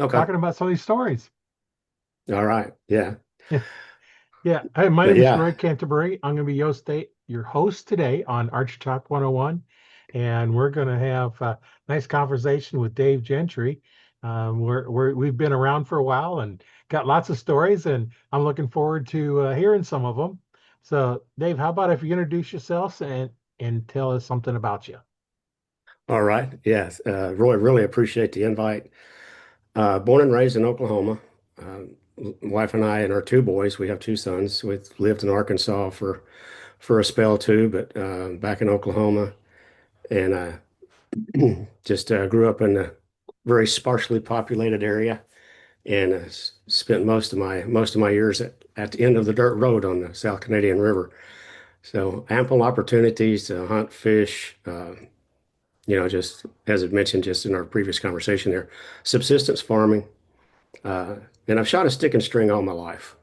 Okay. talking about some of these stories. All right. Yeah. Yeah. Hi, my But name is yeah. Roy Canterbury. I'm going to be your host today on Archery Talk 101. And we're going to have a nice conversation with Dave Gentry. We've been around for a while and got lots of stories, and I'm looking forward to hearing some of them. So, Dave, how about if you introduce yourself and tell us something about you? All right. Yes. Roy, really appreciate the invite. Born and raised in Oklahoma. Uh, Wife and I and our two boys, we have two sons. We've lived in Arkansas for a spell too, but back in Oklahoma, and just grew up in a very sparsely populated area, and spent most of my years at the end of the dirt road on the South Canadian River. So ample opportunities to hunt, fish, just as I mentioned just in our previous conversation there, subsistence farming. Uh, and I've shot a stick and string all my life,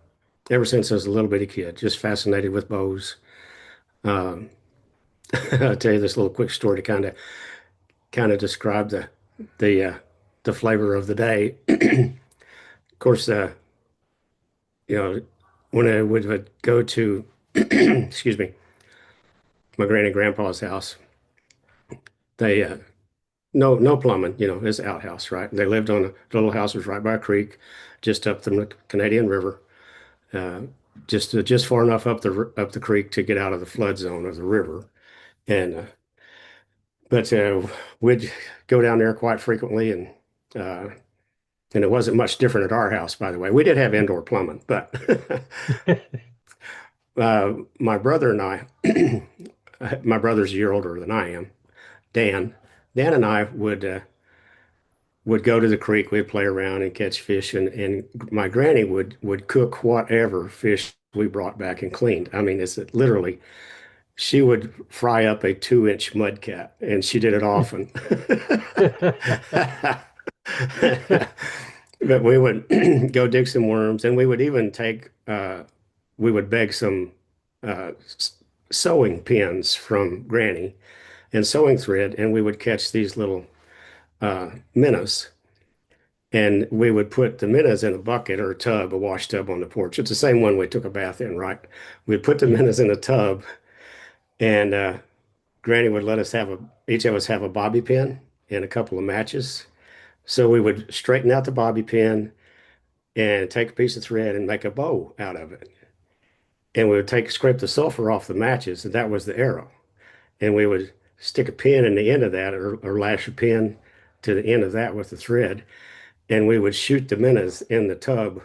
ever since I was a little bitty kid, just fascinated with bows. Um, I'll tell you this little quick story to kind of describe the the flavor of the day. Of course, you know, when I would go to, excuse me, my granny and grandpa's house, they no plumbing, it's outhouse, right? They lived on the little house was right by a creek, just up the Canadian River, uh, just far enough up the creek to get out of the flood zone of the river. And but we'd go down there quite frequently, uh, and it wasn't much different at our house, by the way. We did have indoor plumbing, but my brother and I, my brother's a year older than I am, Dan. Dan and I would go to the creek. We'd play around and catch fish, and my granny would cook whatever fish we brought back and cleaned. I mean, it's literally she would fry up a 2-inch mudcat, and she did it often. But we would go dig some worms, and we would even we would beg some uh, sewing pins from Granny and sewing thread, and we would catch these little minnows. And we would put the minnows in a bucket or a tub, a wash tub on the porch. It's the same one we took a bath in, right? We'd put the Yeah. minnows in a tub, and Granny would let us each of us have a bobby pin and a couple of matches. So we would straighten out the bobby pin and take a piece of thread and make a bow out of it. And we would scrape the sulfur off the matches, and that was the arrow. And we would stick a pin in the end of that, or lash a pin to the end of that with the thread, and we would shoot the minnows in the tub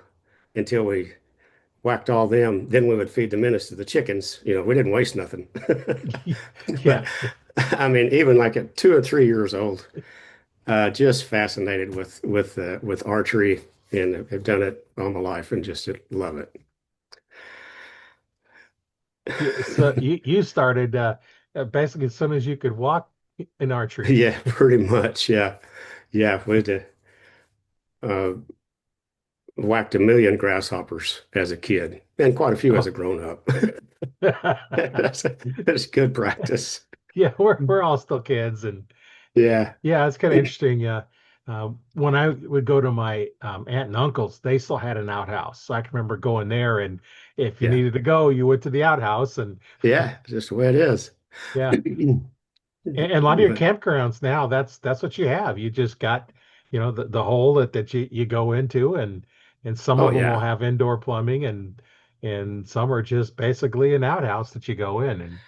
until we whacked all them. Then we would feed the minnows to the chickens. We didn't waste nothing. But Yeah. I mean, even like at 2 or 3 years old, just fascinated with archery, and have done it all my life and just love it. Yeah, so you started basically as soon as you could walk in archery. Yeah, pretty much. Yeah, yeah. Uh, whacked a million grasshoppers as a kid, and quite a few as a Oh. grown up. That's good practice. Yeah, we're all still kids, and Yeah, yeah, it's kind of interesting. When I would go to my aunt and uncle's, they still had an outhouse, so I can remember going there, and if you yeah, needed to go, you went to the outhouse, and yeah. Just the way it is. yeah, and a lot of your But campgrounds now, that's what you have. You just got, the hole that you go into, and some oh of them will yeah, have indoor plumbing, and some are just basically an outhouse that you go in, and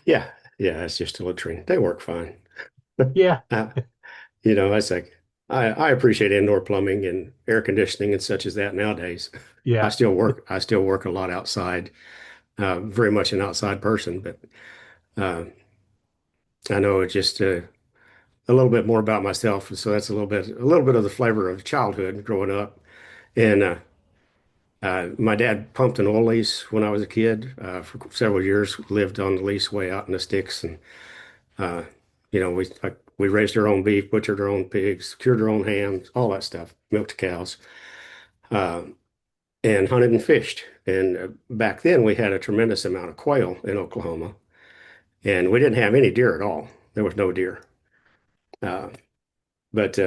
yeah, yeah. It's just a latrine. They work fine. yeah, Uh, it's like I appreciate indoor plumbing and air conditioning and such as that nowadays. I yeah, still work. I still work a lot outside. Very much an outside person, but uh, I know just a little bit more about myself. So that's a little bit of the flavor of childhood growing up. And my dad pumped an oil lease when I was a kid for several years. Lived on the lease way out in the sticks, and uh, we raised our own beef, butchered our own pigs, cured our own hams, all that stuff, milked cows, uh, and hunted and fished. And back then, we had a tremendous amount of quail in Oklahoma, and we didn't have any deer at all. There was no deer. Uh, but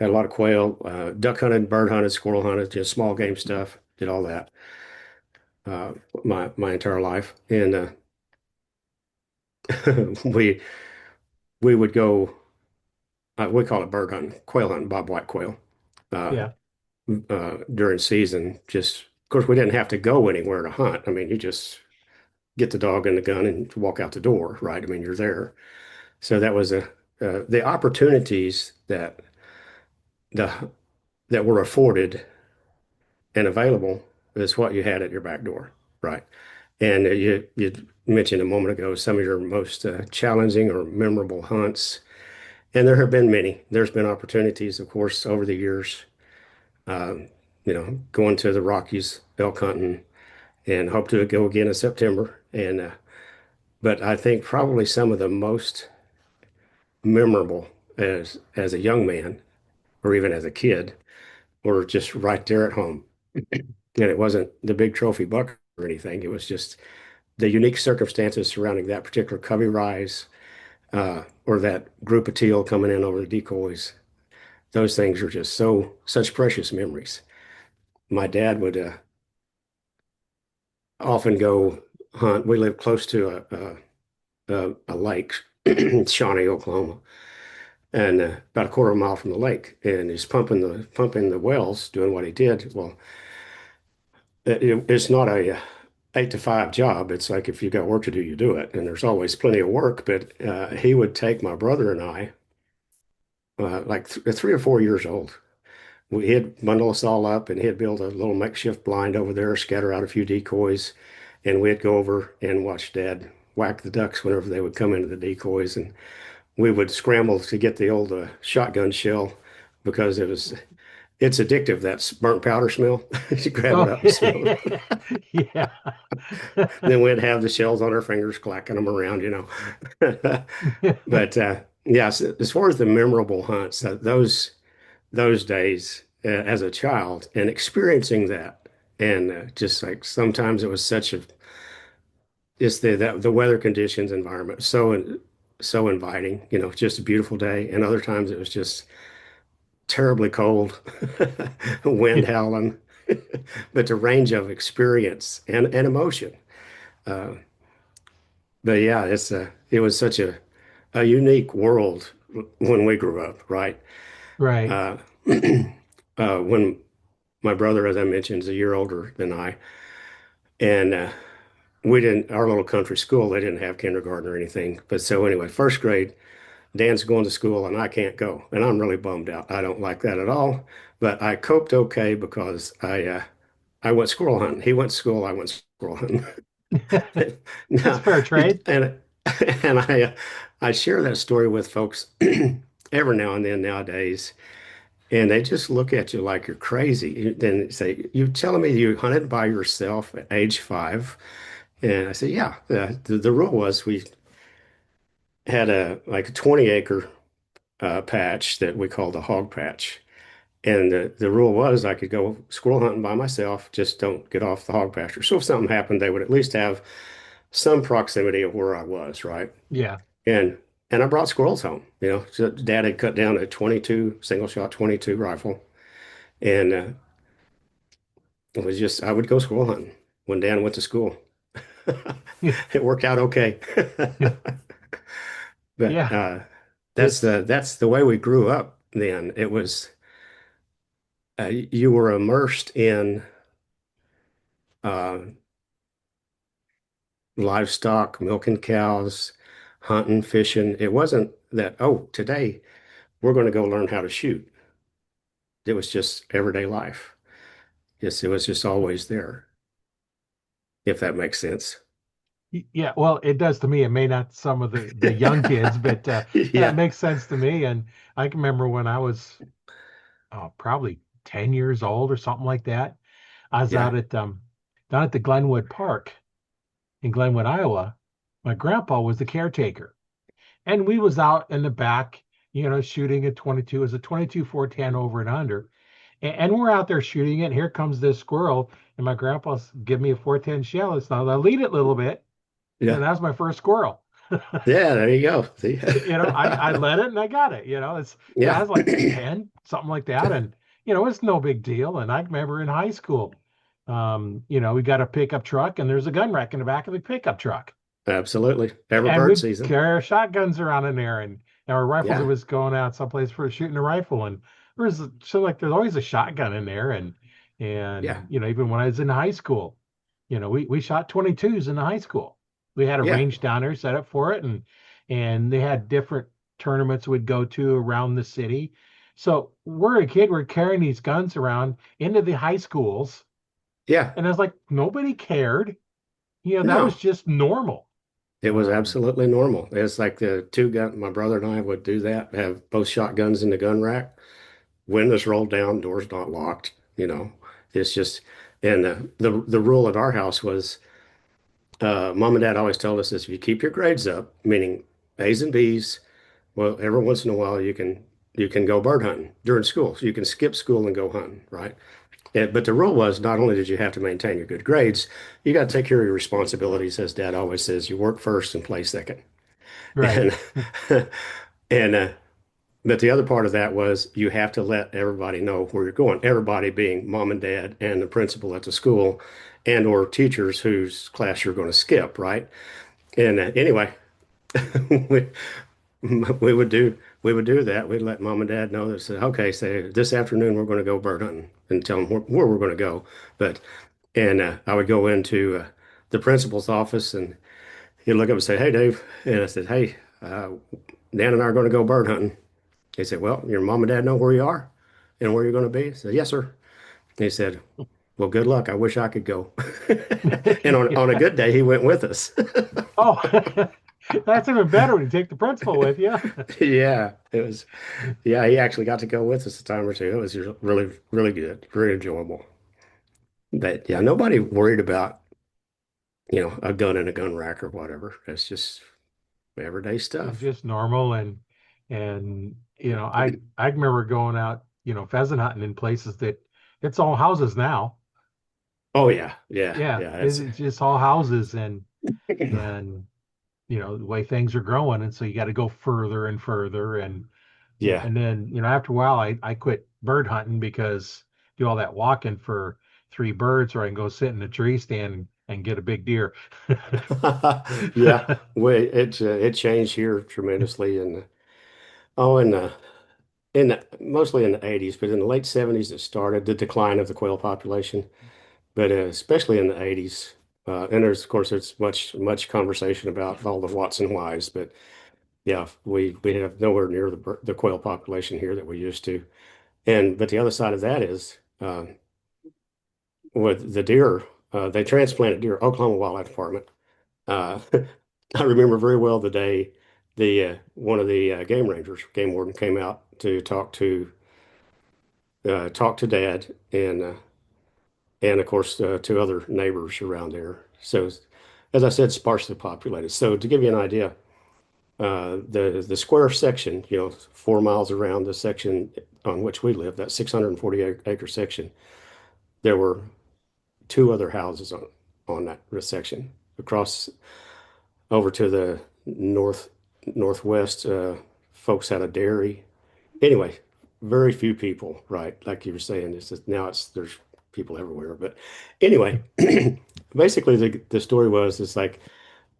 Had a lot of quail, duck hunted, bird hunted, squirrel hunted, just small game stuff. Did all that uh, my entire life, and we we would go. We call it bird hunting, quail hunting, bobwhite quail. Uh, Yeah. During season, just of course we didn't have to go anywhere to hunt. I mean, you just get the dog and the gun and walk out the door, right? I mean, you're there. So that was the opportunities the that were afforded and available is what you had at your back door, right? And you mentioned a moment ago some of your most challenging or memorable hunts, and there have been many. There's been opportunities, of course, over the years. Um, going to the Rockies elk hunting, and hope to go again in September. And but I think probably some of the most memorable as a young man or even as a kid were just right there at home. And it wasn't the big trophy buck or anything. It was just the unique circumstances surrounding that particular covey rise or that group of teal coming in over the decoys. Those things are just such precious memories. My dad would often go hunt. We lived close to a lake, Shawnee, Oklahoma, and about a quarter of a mile from the lake. And he's pumping the wells, doing what he did. Well, it's not a 8 to 5 job. It's like if you got work to do, you do it. And there's always plenty of work. But he would take my brother and I, like 3 or 4 years old. He'd bundle us all up and he'd build a little makeshift blind over there, scatter out a few decoys, and we'd go over and watch Dad whack the ducks whenever they would come into the decoys. And we would scramble to get the old shotgun shell because it's addictive, that burnt powder smell. You grab it Oh, up and smell it. yeah. Then we'd have the shells on our fingers, clacking them around. But yes, as far as the memorable hunts, those days as a child and experiencing that, and just like sometimes it was such a just the weather conditions, environment, so inviting, just a beautiful day, and other times it was just terribly cold, wind howling, but the range of experience and emotion. Uh, but yeah, it was such a unique world when we grew up, right? Right. Uh, when my brother, as I mentioned, is a year older than I, and we didn't, our little country school, they didn't have kindergarten or anything. But so anyway, first grade, Dan's going to school and I can't go, and I'm really bummed out. I don't like that at all, but I coped okay because I went squirrel hunting. He went to school, I went squirrel hunting. That's Now, fair trade. and I share that story with folks every now and then nowadays, and they just look at you like you're crazy. Then say, "You telling me you hunted by yourself at age 5?" And I said, "Yeah. The rule was we had a 20 acre patch that we called a hog patch." And the rule was I could go squirrel hunting by myself, just don't get off the hog pasture. So if something happened, they would at least have some proximity of where I was, right? Yeah. And and I brought squirrels home. So Dad had cut down a 22 single shot 22 rifle, and it was just I would go squirrel hunting when Dan went to school. It worked out okay. But Yeah. that's It's the way we grew up then. It was you were immersed in uh, livestock, milking cows, hunting, fishing. It wasn't that, oh, today we're going to go learn how to shoot. It was just everyday life. Yes, it was just always there, if that makes sense. yeah, well, it does to me. It may not some of the young kids, but it Yeah, makes sense to me. And I can remember when I was probably 10 years old or something like that. I was yeah, out at down at the Glenwood Park in Glenwood, Iowa. My grandpa was the caretaker, and we was out in the back, shooting a 22 as a 22 410 over and under. And we're out there shooting it. And here comes this squirrel, and my grandpa's give me a 410 shell. It's not. I lead it a little bit, and yeah. that was my first squirrel. Yeah, there you go. See? I let it and I got it. I Yeah. was like 10, something like that. And, it's no big deal. And I remember in high school, we got a pickup truck and there's a gun rack in the back of the pickup truck. Absolutely. Ever And bird we'd season. carry our shotguns around in there and our rifles. It Yeah. was going out someplace for shooting a rifle. And there's always a shotgun in there. Yeah. Even when I was in high school, we shot 22s in the high school. We had a Yeah. range down there set up for it, and they had different tournaments we'd go to around the city. So we're a kid, we're carrying these guns around into the high schools, Yeah. and I was like, nobody cared. That was No, just normal. it was Um, absolutely normal. It's like the two gun, my brother and I would do that, have both shotguns in the gun rack, windows rolled down, doors not locked, you know. It's just, and the rule at our house was, mom and dad always told us this, if you keep your grades up, meaning A's and B's, well, every once in a while you can go bird hunting during school. So you can skip school and go hunting, right? But the rule was not only did you have to maintain your good grades, you got to take care of your responsibilities, as Dad always says. You work first and play second. right. And and but the other part of that was you have to let everybody know where you're going. Everybody being mom and dad and the principal at the school, and or teachers whose class you're going to skip, right? And anyway, we, we would do that. We'd let mom and dad know that said, okay, say this afternoon we're going to go bird hunting and tell them where we're going to go. But and I would go into the principal's office and he'd look up and say, "Hey, Dave," and I said, "Hey, Dan and I are going to go bird hunting." He said, "Well, your mom and dad know where you are and where you're going to be." I said, "Yes, sir." He said, "Well, good luck. I wish I could go." And on a good day, he went with us. Oh, that's even better when you take the principal with you. Yeah, it was. Yeah, he actually got to go with us a time or two. It was really, really good, very enjoyable. But yeah, nobody worried about, a gun in a gun rack or whatever. It's just everyday It's stuff. just normal and I remember going out, pheasant hunting in places that it's all houses now. Oh yeah, yeah, Yeah, yeah. it's just all houses and the way things are growing, and so you got to go further and further Yeah. and then after a while I quit bird hunting because do all that walking for three birds, or I can go sit in a tree stand and get a big deer. Yeah, it changed here tremendously, and oh, mostly in the 80s, but in the late 70s it started the decline of the quail population. But especially in the 80s, and there's of course there's much conversation about all the whats and whys, but yeah, we have nowhere near the quail population here that we used to. And but the other side of that is with the deer, they transplanted deer. Oklahoma Wildlife Department. Uh, I remember very well the day the one of the game rangers, game warden, came out to talk to Dad and of course two other neighbors around there. So, as I said, sparsely populated. So to give you an idea, the square section, 4 miles around the section on which we live, that 640 acre section, there were two other houses on that section. Across over to the northwest, folks had a dairy. Anyway, very few people, right? Like you were saying, now there's people everywhere. But anyway, basically the story was it's like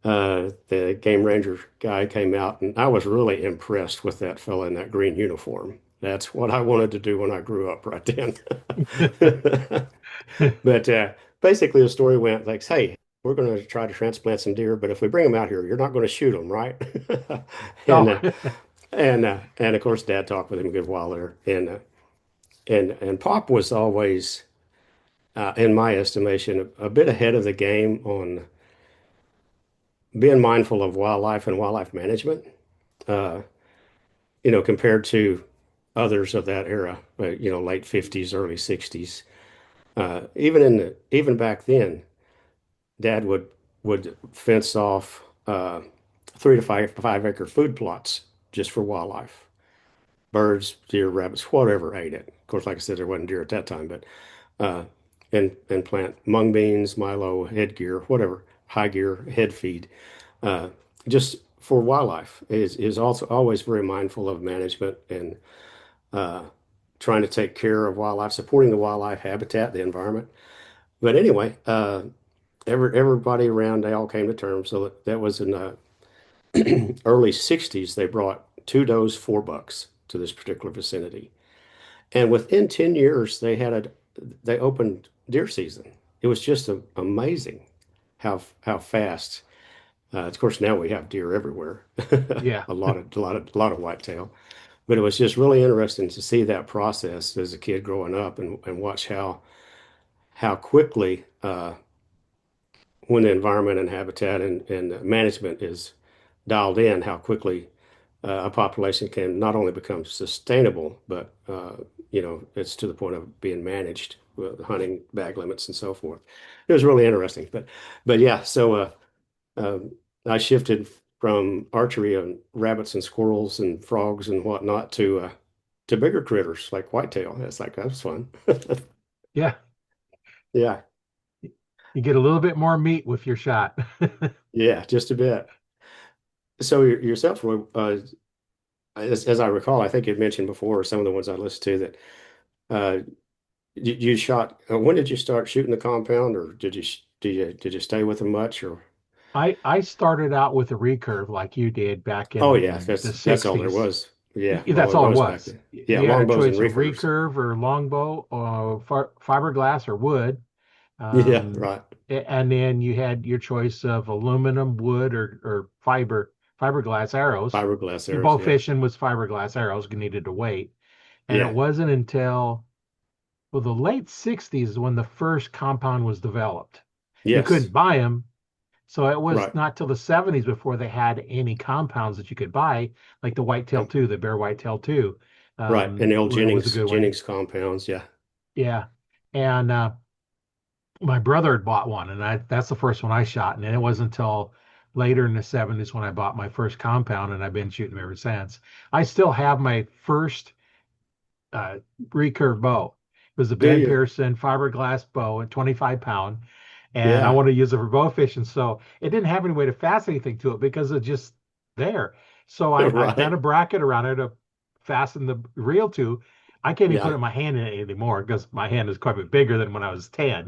the game ranger guy came out, and I was really impressed with that fella in that green uniform. That's what I wanted to do when I grew up right then. But basically, the story went like, "Hey, we're going to try to transplant some deer, but if we bring them out here, you're not going to shoot them, right?" And Oh, uh, and of course, Dad talked with him a good while there, and Pop was always, in my estimation, a bit ahead of the game on being mindful of wildlife and wildlife management. Uh, compared to others of that era, late 50s, early 60s. Even back then, Dad would fence off 3 to 5 acre food plots just for wildlife, birds, deer, rabbits, whatever ate it. Of course, like I said, there wasn't deer at that time, but uh, and plant mung beans, milo, headgear, whatever, high gear, head feed, uh, just for wildlife is also always very mindful of management and uh, trying to take care of wildlife, supporting the wildlife habitat, the environment. But anyway, everybody around, they all came to terms. So that was in the early 60s. They brought two does, four bucks to this particular vicinity. And within 10 years, they opened deer season. It was just amazing how fast. Of course, now we have deer everywhere, Yeah. a lot of whitetail. But it was just really interesting to see that process as a kid growing up and watch how quickly when the environment and habitat and management is dialed in, how quickly a population can not only become sustainable, but it's to the point of being managed with hunting bag limits and so forth. It was really interesting, but yeah, so I shifted from archery and rabbits and squirrels and frogs and whatnot to bigger critters like whitetail. It's like that was fun. Yeah. Yeah, You get a little bit more meat with your shot. yeah, just a bit. So yourself, Roy, as I recall, I think you'd mentioned before, some of the ones I listened to that uh, you shot. When did you start shooting the compound, or did you stay with them much? Or I started out with a recurve like you did back oh in yeah, the that's all there 60s. was. Yeah, That's it all it was back was. then. Yeah, You had a longbows and choice of recurves. recurve or longbow, fiberglass or wood. Yeah, Um, right. and then you had your choice of aluminum, wood, or fiberglass arrows. Fiberglass Your arrows. bow Yeah. fishing was fiberglass arrows. You needed to wait. And it Yeah. wasn't until, well, the late 60s when the first compound was developed. You Yes. couldn't buy them. So it was Right. not till the 70s before they had any compounds that you could buy, like the whitetail Um, 2, the bear whitetail 2, right. And the old was a good one. Jennings compounds. Yeah. Yeah. And my brother had bought one, and that's the first one I shot. And then it wasn't until later in the 70s when I bought my first compound, and I've been shooting them ever since. I still have my first uh, recurve bow. It was a Do Ben you? Pearson fiberglass bow, a 25 pound, and I Yeah. wanted to use it for bow fishing. So it didn't have any way to fasten anything to it because it's just there. So I've done Right. a bracket around it to fasten the reel to. I can't even put it Yeah. in my hand anymore because my hand is quite a bit bigger than when I was 10.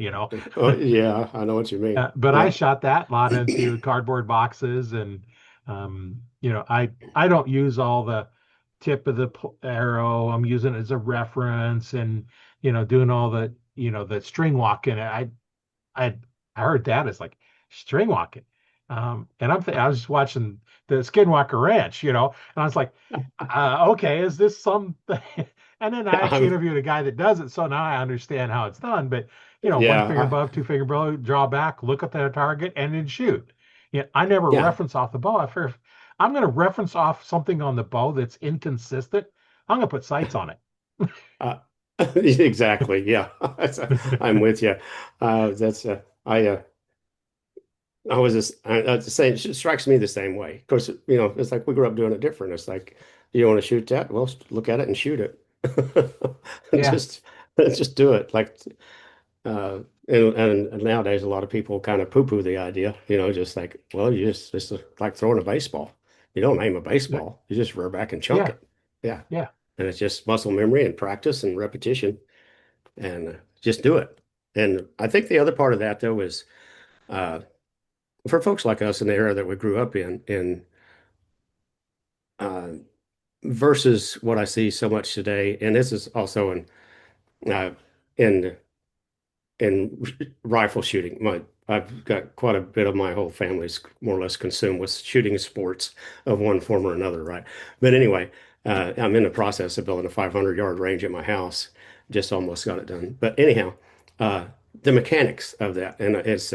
Oh, yeah. I know what you mean. But I Yeah. shot that a lot into cardboard boxes, and I don't use all the tip of the arrow. I'm using it as a reference, and doing all the string walking. I I heard that as like string walking, and I was just watching the Skinwalker Ranch, and I was like, okay, is this something? And then I actually I'm, interviewed a guy that does it, so now I understand how it's done. But one yeah. finger above, two finger below, draw back, look at the target, and then shoot. I never Yeah. reference off the bow. I figure if I'm going to reference off something on the bow that's inconsistent, I'm going to put sights on Uh, exactly. Yeah. it. I'm with you. That's I was just the same. It strikes me the same way. Of course, it's like we grew up doing it different. It's like you want to shoot that, well, look at it and shoot it. Yeah, Just just do it. Like and nowadays a lot of people kind of poo-poo the idea. Just like, well, you just it's like throwing a baseball. You don't aim a baseball. You just rear back and chunk yeah, it. Yeah, yeah. and it's just muscle memory and practice and repetition and just do it. And I think the other part of that though is. Uh, for folks like us in the era that we grew up in uh, versus what I see so much today, and this is also uh, in in rifle shooting. I've got quite a bit of my whole family's more or less consumed with shooting sports of one form or another, right? But anyway, I'm in the process of building a 500-yard range at my house. Just almost got it done. But anyhow, uh, the mechanics of that, and it's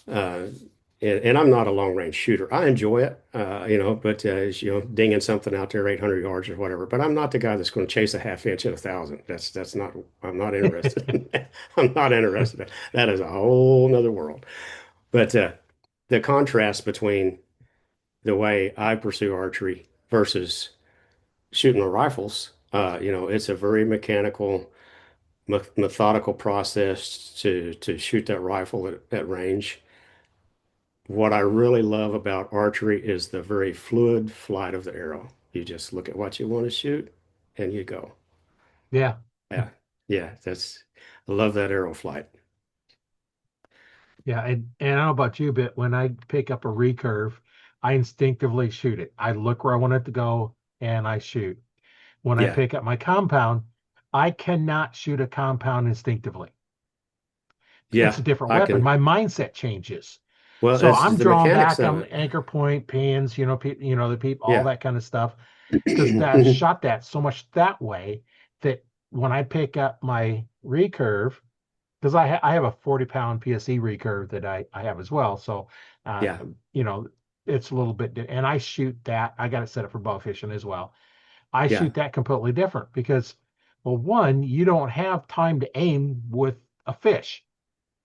Uh, and I'm not a long range shooter. I enjoy it, but it's, dinging something out there 800 yards or whatever. But I'm not the guy that's going to chase a half inch at 1,000. That's not. I'm not interested in that. I'm not interested. That is a whole nother world. But the contrast between the way I pursue archery versus shooting the rifles, it's a very mechanical, methodical process to shoot that rifle at range. what I really love about archery is the very fluid flight of the arrow. You just look at what you want to shoot and you go. Yeah. Yeah. Yeah. I love that arrow flight. Yeah, and I don't know about you, but when I pick up a recurve, I instinctively shoot it. I look where I want it to go and I shoot. When I Yeah. pick up my compound, I cannot shoot a compound instinctively. It's a Yeah. different I weapon. can, My mindset changes. well, So it's I'm the drawn mechanics back of on it. anchor point, pins, the peep, all Yeah. that kind of stuff, because that shot that so much that way that when I pick up my recurve, because I have a 40-pound PSE recurve that I have as well. So, uh, Yeah. you know, it's a little bit, and I shoot that. I got it set up for bow fishing as well. I Yeah. shoot that completely different because, well, one, you don't have time to aim with a fish.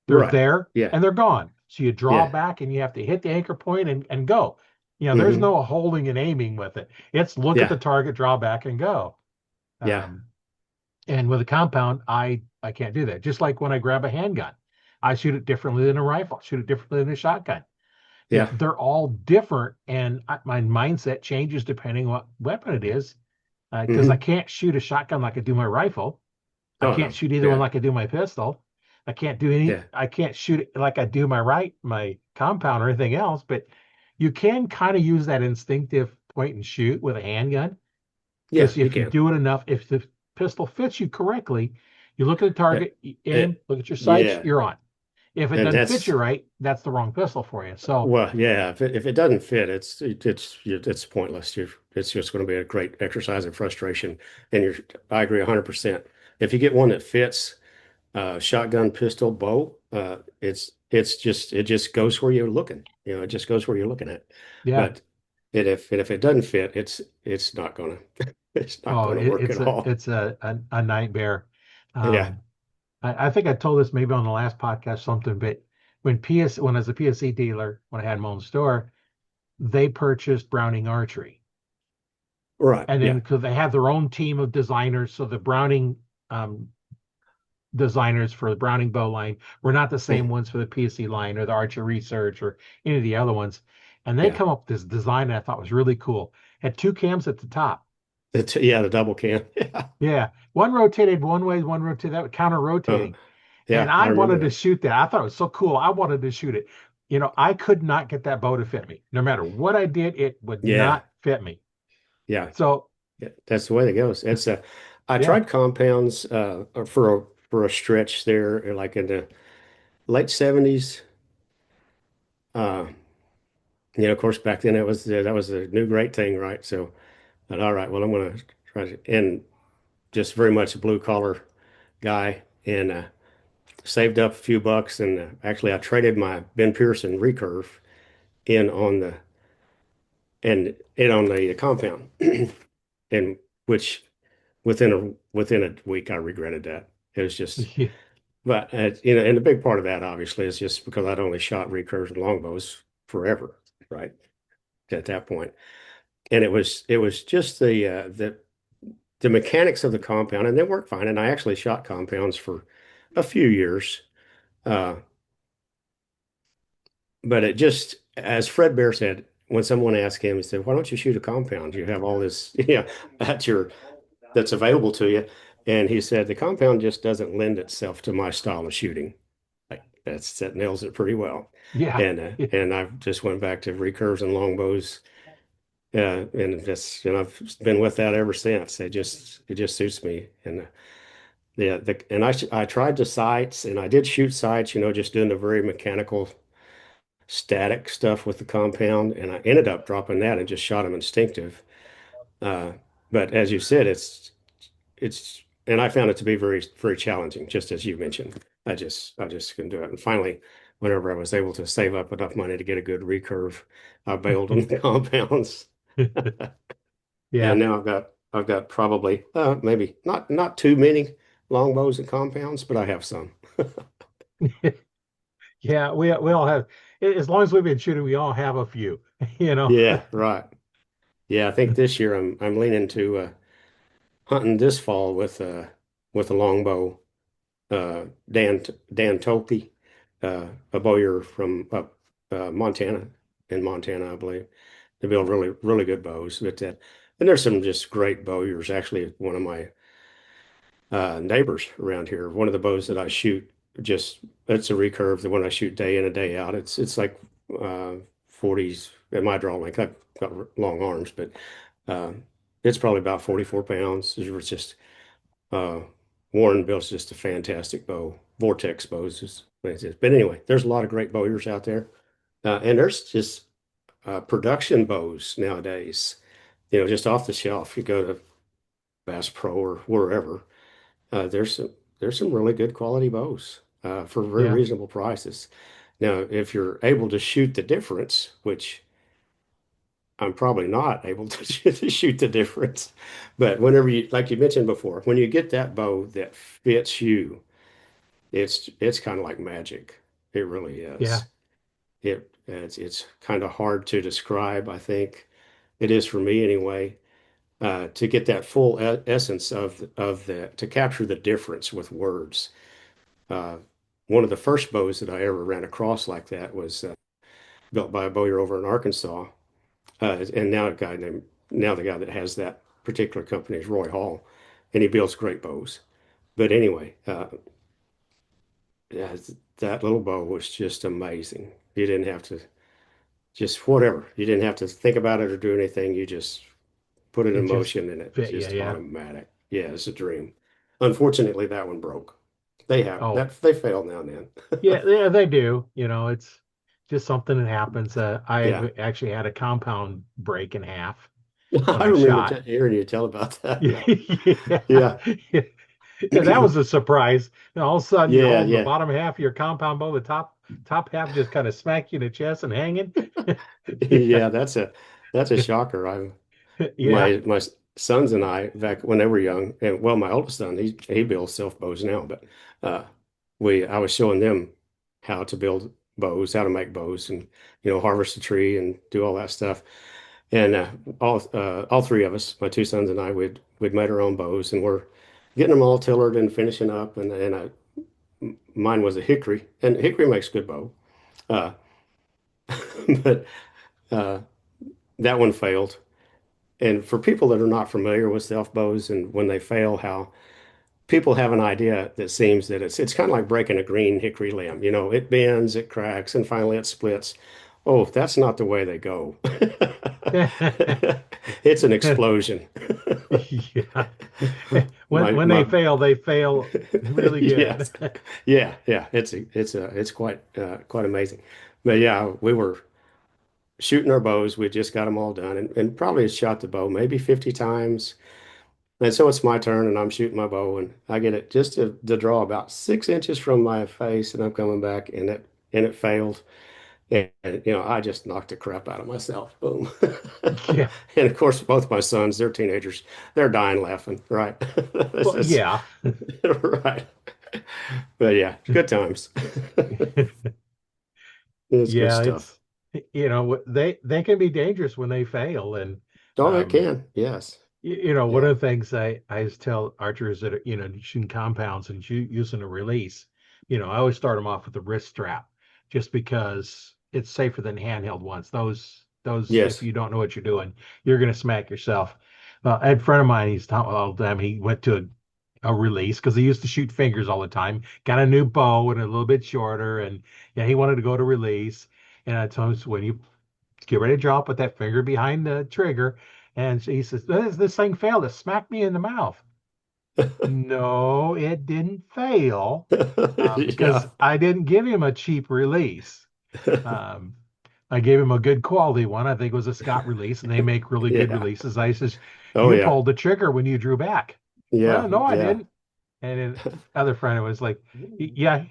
They're Right. there Yeah. and they're gone. So you draw Yeah. back and you have to hit the anchor point and go. There's Hmm. no holding and aiming with it. It's look at the Yeah. target, draw back, and go. Yeah. Um, and with a compound, I can't do that. Just like when I grab a handgun, I shoot it differently than a rifle, shoot it differently than a shotgun. Yeah. They're all different, and my mindset changes depending what weapon it is. Because I Hmm. can't shoot a shotgun like I do my rifle. I Oh can't no. shoot either one Yeah. like I do my pistol. I can't do any. Yeah. I can't shoot it like I do my compound or anything else. But you can kind of use that instinctive point and shoot with a handgun Yeah. because You if you can. do it enough, if the pistol fits you correctly, you look at the It, target, you aim, it, look at your sights, yeah. you're on. If it And doesn't fit that's, you right, that's the wrong pistol for you. So well, yeah, if it doesn't fit, it's pointless. It's just going to be a great exercise in frustration. And I agree 100%. If you get one that fits, shotgun, pistol, bow, it just goes where you're looking. It just goes where you're looking at. yeah, But if it doesn't fit, it's not gonna it's not oh, gonna work at all. it's a nightmare. Yeah, Um, I think I told this maybe on the last podcast something, but when I was a PSC dealer, when I had my own store, they purchased Browning Archery. right. And then Yeah, because they have their own team of designers, so the Browning um, designers for the Browning bow line were not the same mm, ones for the PSC line or the Archer Research or any of the other ones. And they yeah. come up with this design that I thought was really cool. Had two cams at the top. Yeah, the double cam. Yeah, Yeah, one rotated one way, one rotated that counter uh, rotating. And yeah. I I remember wanted to them. shoot that. I thought it was so cool. I wanted to shoot it. I could not get that bow to fit me. No matter what I did, it would Yeah, not fit me. yeah. So, Yeah, that's the way it goes. I yeah, tried compounds for a stretch there, like in the late 70s. Uh, of course, back then that was a new great thing, right? So, all right, well, I'm gonna try to, and just very much a blue collar guy, and saved up a few bucks, and actually I traded my Ben Pearson recurve in on the and in on the compound, and which within a week I regretted that. It was just. yeah, But and a big part of that obviously is just because I'd only shot recurves and longbows forever, right? At that point, and it was just the mechanics of the compound, and they worked fine. And I actually shot compounds for a few years, uh, but it just, as Fred Bear said, when someone asked him, he said, "Why don't you shoot a compound? You have all this, at your that's available to you." And he said, "The compound just doesn't lend itself to my style of shooting." Like that nails it pretty well. yeah, And I just went back to recurves and longbows, and I've been with that ever since. It just suits me. And I tried the sights, and I did shoot sights, just doing the very mechanical static stuff with the compound, and I ended up dropping that and just shot them instinctive. Uh, but as you said, and I found it to be very, very challenging, just as you mentioned. I just couldn't do it. And finally, whenever I was able to save up enough money to get a good recurve, I bailed on the compounds. And yeah, now I've got probably maybe not too many longbows and compounds, but I have some. yeah. We all have, as long as we've been shooting, we all have a few. You know, Yeah, right. Yeah, I think this year I'm leaning to hunting this fall with a longbow. Dan Tolke, a bowyer from Montana, in Montana, I believe. They build really, really good bows. And there's some just great bowyers. Actually, one of my neighbors around here, one of the bows that I shoot, just it's a recurve. The one I shoot day in and day out. It's like 40s at my draw length. I've got long arms, but uh, it's probably about 44 pounds. It was just uh, Warren builds just a fantastic bow. Vortex bows is what it is. But anyway, there's a lot of great bowyers out there, and there's just production bows nowadays. Just off the shelf. You go to Bass Pro or wherever. Uh, there's some there's some really good quality bows for very Yeah. reasonable prices. Now, if you're able to shoot the difference, which I'm probably not able to shoot the difference, but whenever you, like you mentioned before, when you get that bow that fits you, it's kind of like magic. It really Yeah. is. It's kind of hard to describe, I think. It is for me anyway, to get that full essence of the to capture the difference with words. Uh, One of the first bows that I ever ran across like that was built by a bowyer over in Arkansas, and now the guy that has that particular company is Roy Hall, and he builds great bows. But anyway, yeah, that little bow was just amazing. You didn't have to just whatever. You didn't have to think about it or do anything. You just put it It in just motion and it fit. Yeah. just Yeah. automatic. Yeah, it's a dream. Unfortunately, that one broke. They have Oh, that they fail now and then. yeah. Yeah. They do. It's just something that happens. Yeah. I've actually had a compound break in half when I I remember shot. hearing you tell about that. Yeah. Yeah. Yeah. Yeah, that was a surprise. And all of a sudden you're Yeah. holding the Yeah. bottom half of your compound bow, the top half just kind of smack you in the chest and hanging. Yeah. Yeah. That's a shocker. Yeah. My sons and I back when they were young, and well, my oldest son, he builds self bows now, but uh we I was showing them how to build bows, how to make bows and harvest a tree and do all that stuff. And all three of us, my two sons and I, we'd made our own bows and we're getting them all tillered and finishing up and mine was a hickory, and hickory makes good bow. Uh, but uh, that one failed. And for people that are not familiar with self bows and when they fail, how people have an idea that seems that it's kind of like breaking a green hickory limb. It bends, it cracks, and finally it splits. Oh, that's not the way they go. It's an explosion. Yeah. When My when my they fail really good. yes. Yeah, yeah. It's quite amazing. But yeah, we were shooting our bows. We just got them all done and probably shot the bow maybe 50 times. And so it's my turn and I'm shooting my bow and I get it just to draw about 6 inches from my face and I'm coming back and it failed. And I just knocked the crap out of myself. Boom. Yeah. And of course, both my sons, they're teenagers. They're dying laughing, right? This Well, is yeah. right. But yeah, good times. It's good Yeah, stuff. they can be dangerous when they fail. And Oh, it um can. Yes. one Yeah. of the things I always tell archers that are, shooting compounds and using a release, I always start them off with a wrist strap, just because it's safer than handheld ones. Those, if Yes. you don't know what you're doing, you're gonna smack yourself. I had a friend of mine, he's talking all the time. He went to a release because he used to shoot fingers all the time. Got a new bow and a little bit shorter, and yeah, he wanted to go to release. And I told him, "So when you get ready to draw, put that finger behind the trigger." And he says, this thing failed. It smacked me in the mouth. No, it didn't fail, because Yeah. I didn't give him a cheap release. Um, I gave him a good quality one. I think it was a Scott release, and they make really good Yeah. releases. I says, Oh, you yeah. pulled the trigger when you drew back. Yeah. Well, no, I Yeah. didn't. And then other friend was like, yeah,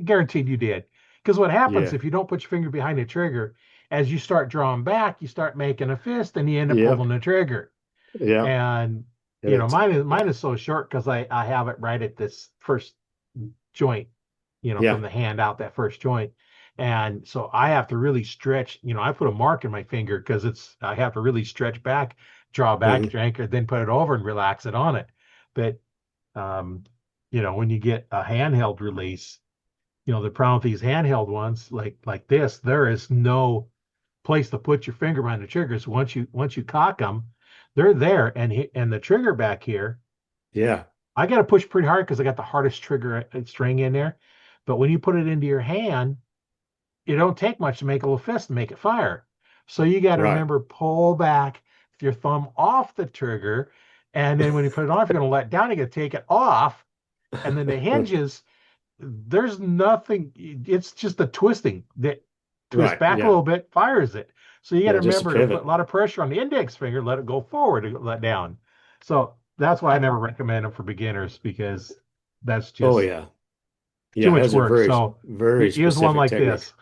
guaranteed you did. Because what happens Yeah. if you don't put your finger behind the trigger, as you start drawing back, you start making a fist and you end up Yep. pulling the trigger. Yep. And And it's mine is so short because I have it right at this first joint, from yeah. the hand out, that first joint. And so I have to really stretch, I put a mark in my finger because I have to really stretch back, draw back, Hmm. anchor, then put it over and relax it on it. But um, when you get a handheld release, The problem with these handheld ones, like this, there is no place to put your finger behind the triggers. Once you cock them, they're there, and the trigger back here, Yeah, I got to push pretty hard because I got the hardest trigger string in there. But when you put it into your hand, it don't take much to make a little fist and make it fire. So you got to right. remember pull back your thumb off the trigger, and then when you put it on, if you're going to let down, you got to take it off, and then the hinges. There's nothing. It's just a twisting that twists Right. back a Yeah. little bit, fires it. So you got Yeah. to Just a remember to put a pivot. lot of pressure on the index finger, let it go forward, to let down. So that's why I never recommend them for beginners because that's Oh just yeah. too Yeah. It much has a work. very, So very use one specific like technique. this,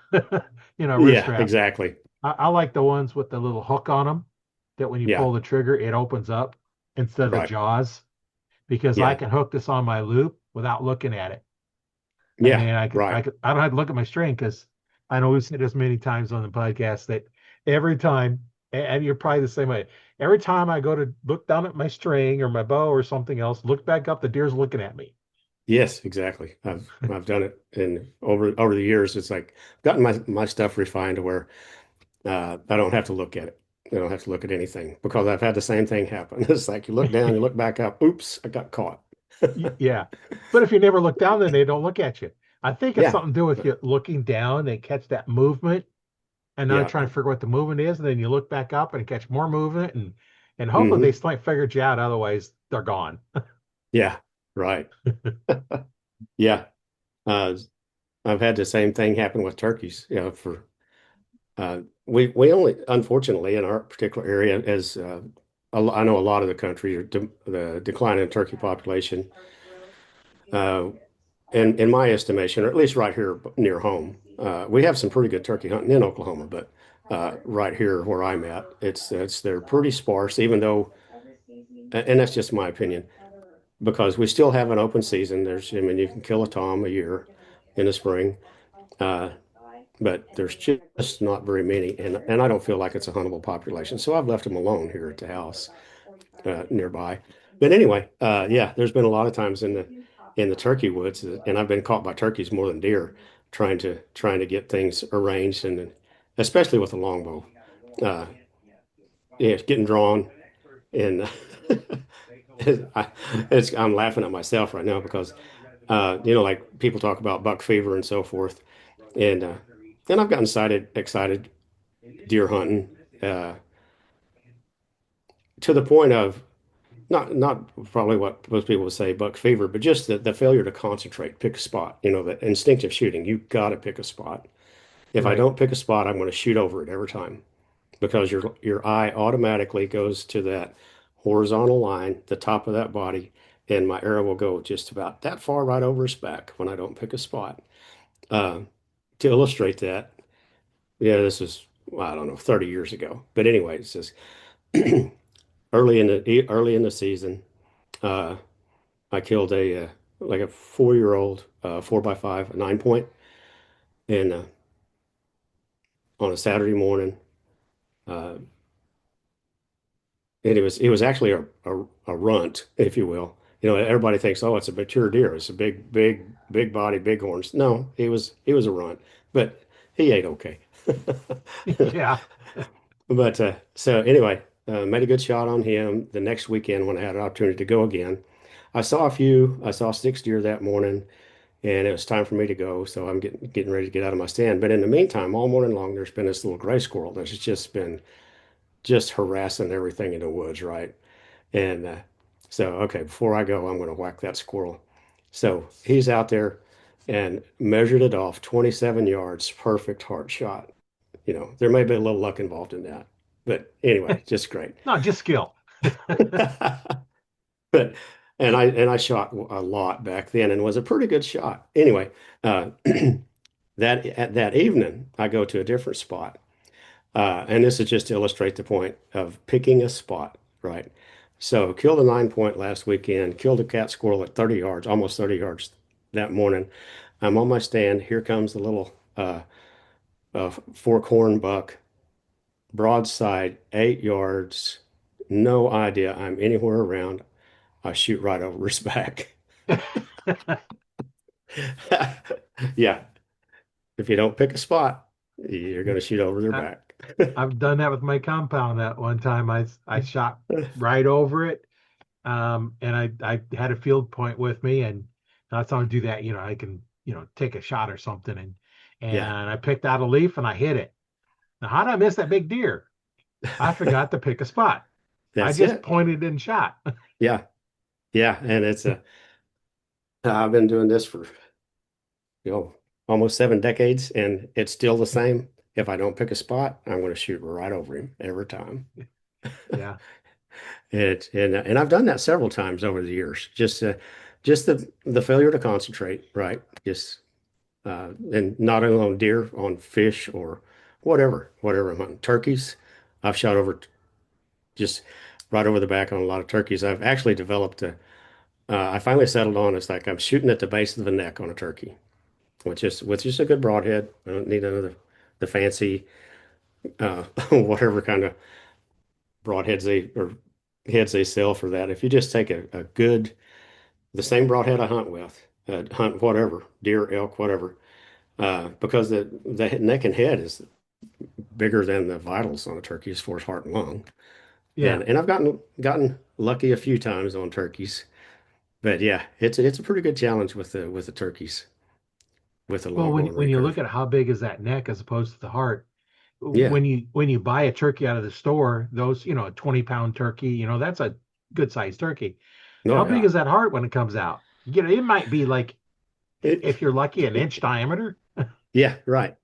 wrist Yeah, strap. exactly. I like the ones with the little hook on them that when you Yeah. pull the trigger, it opens up instead of the Right. jaws because I Yeah. can hook this on my loop without looking at it. And Yeah. then Right. I don't have to look at my string because I know we've said this many times on the podcast that every time, and you're probably the same way, every time I go to look down at my string or my bow or something else, look back up, the deer's looking at me. Yes, exactly. I've done it, and over the years, it's like I've gotten my stuff refined to where I don't have to look at it. I don't have to look at anything because I've had the same thing happen. It's like you look down, you look back up. Oops, I got caught. Yeah. But if you never look down, then they don't look at you. I think it's Yeah. something to do with you looking down and catch that movement and not Yeah. trying to figure what the movement is. And then you look back up and catch more movement and hopefully they Hmm. still figured you out. Otherwise, they're gone. Yeah. Right. Yeah. Uh, I've had the same thing happen with turkeys. For we only, unfortunately, in our particular area, as I know a lot of the country, the decline in turkey population, uh, in my estimation, or at least right here near home, we have some pretty good turkey hunting in Oklahoma, but right here where I'm at, it's they're pretty sparse, even though, and that's just my opinion, because we still have an open season. I mean, you can kill a tom a year in the spring. Uh, but there's just not very many, and I don't feel like it's a huntable population, so I've left them alone here at the house nearby. But anyway, yeah, there's been a lot of times in the turkey woods, and I've been caught by turkeys more than deer, trying to get things arranged, and especially with a longbow, uh, yeah, it's getting drawn, and I, I'm laughing at myself right now because like people talk about buck fever and so forth, and I've gotten excited deer hunting uh, to the point of not probably what most people would say buck fever, but just the failure to concentrate, pick a spot. The instinctive shooting. You got to pick a spot. If I Right. don't pick a spot, I'm going to shoot over it every time because your eye automatically goes to that horizontal line, the top of that body, and my arrow will go just about that far right over his back when I don't pick a spot. Uh, to illustrate that, yeah, this is, well, I don't know, 30 years ago. But anyway, it's just early in the season, uh, I killed a like a 4-year-old 4x5, a 9 point, and on a Saturday morning, uh, and it was actually a runt, if you will. Everybody thinks, oh, it's a mature deer. It's a big body, big horns. No, he was a runt, but he ate okay. Yeah. But so anyway, made a good shot on him. The next weekend, when I had an opportunity to go again, I saw a few. I saw 6 deer that morning, and it was time for me to go. So I'm getting ready to get out of my stand. But in the meantime, all morning long, there's been this little gray squirrel that's just been just harassing everything in the woods, right? And so, okay, before I go, I'm going to whack that squirrel. So he's out there and measured it off 27 yards, perfect heart shot. There may be a little luck involved in that, but anyway, just great. No, just skill. But and I shot a lot back then and was a pretty good shot. Anyway, uh, that evening, I go to a different spot, and this is just to illustrate the point of picking a spot, right? So killed a 9 point last weekend, killed a cat squirrel at 30 yards, almost 30 yards that morning. I'm on my stand. Here comes the little forkhorn buck, broadside, 8 yards. No idea I'm anywhere around. I shoot right over his back. Yeah. if you don't pick a spot, you're going to shoot over their I, back. I've done that with my compound that one time. I shot right over it. And I had a field point with me, and I thought I'd do that. I can, take a shot or something, Yeah, and I picked out a leaf and I hit it. Now, how did I miss that big deer? I forgot to pick a spot. I that's just it. pointed and shot. Yeah, yeah, and I've been doing this for you know almost 7 decades, and it's still the same. If I don't pick a spot, I'm going to shoot right over him every time. Yeah. And I've done that several times over the years. Just the failure to concentrate, right? Just and not only on deer, on fish or whatever I'm hunting. Turkeys, I've shot over just right over the back on a lot of turkeys. I've actually developed I finally settled on it's like I'm shooting at the base of the neck on a turkey, which is a good broadhead. I don't need none of the fancy whatever kind of broadheads they or heads they sell for that. If you just take a good the same broadhead I hunt with, hunt whatever, deer, elk, whatever, because the neck and head is bigger than the vitals on a turkey as far as heart and lung. Yeah. And I've gotten lucky a few times on turkeys, but yeah, it's a pretty good challenge with the turkeys with the Well, when longhorn when you look recurve. at how big is that neck as opposed to the heart, Yeah. when you buy a turkey out of the store, those, a 20-pound turkey, that's a good sized turkey. Oh How big yeah. is that heart when it comes out? It might be like, It. if you're lucky, an inch diameter. Yeah. Right.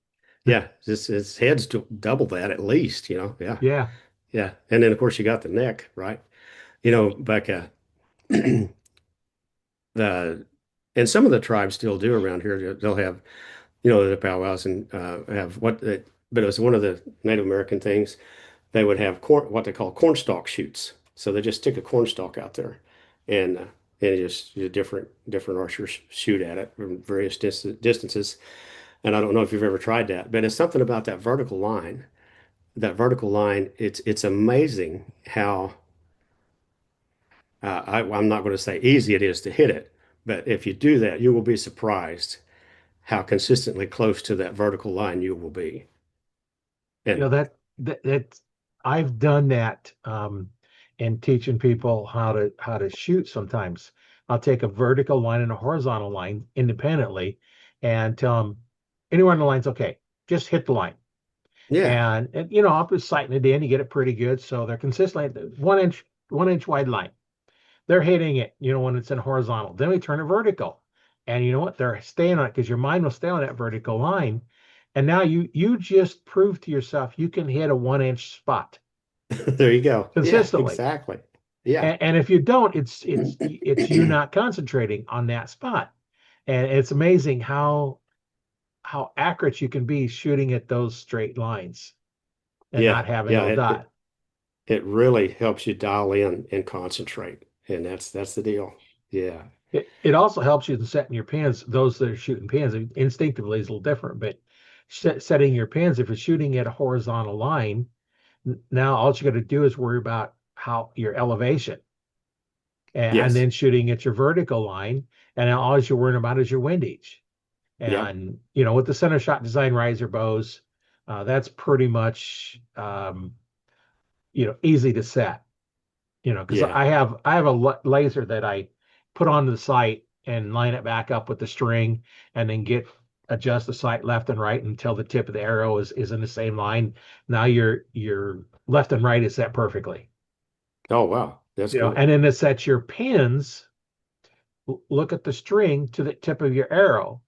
Yeah. His head's double that at least. Yeah. Yeah. Yeah. And then of course you got the neck, right? Back the and some of the tribes still do around here. They'll have the powwows and have but it was one of the Native American things. They would have what they call cornstalk shoots. So they just stick a cornstalk out there, and just different archers shoot at it from various distances. And I don't know if you've ever tried that, but it's something about that vertical line. That vertical line, it's amazing how I'm not going to say easy it is to hit it, but if you do that, you will be surprised how consistently close to that vertical line you will be. And That I've done that, and teaching people how to shoot sometimes. I'll take a vertical line and a horizontal line independently and tell them anywhere on the line's okay. Just hit the line. yeah, And I'll be sighting it in, you get it pretty good. So they're consistently 1 inch wide line. They're hitting it, when it's in horizontal. Then we turn it vertical. And you know what? They're staying on it because your mind will stay on that vertical line. And now you just prove to yourself you can hit a 1 inch spot there you go. Yeah, consistently. exactly. Yeah, And if you don't, it's you not concentrating on that spot. And it's amazing how accurate you can be shooting at those straight lines and yeah, not having yeah. to dot. It really helps you dial in and concentrate, and that's the deal. Yeah, It also helps you in setting your pins. Those that are shooting pins instinctively is a little different, but setting your pins, if you're shooting at a horizontal line, now all you got to do is worry about how your elevation, and yes, then shooting at your vertical line, and then all you're worrying about is your windage. yep, And with the center shot design riser bows, that's pretty much easy to set. Because yeah, I have a laser that I put onto the sight and line it back up with the string, and then adjust the sight left and right until the tip of the arrow is in the same line. Now your left and right is set perfectly. oh wow, that's And cool. then to set your pins, look at the string to the tip of your arrow.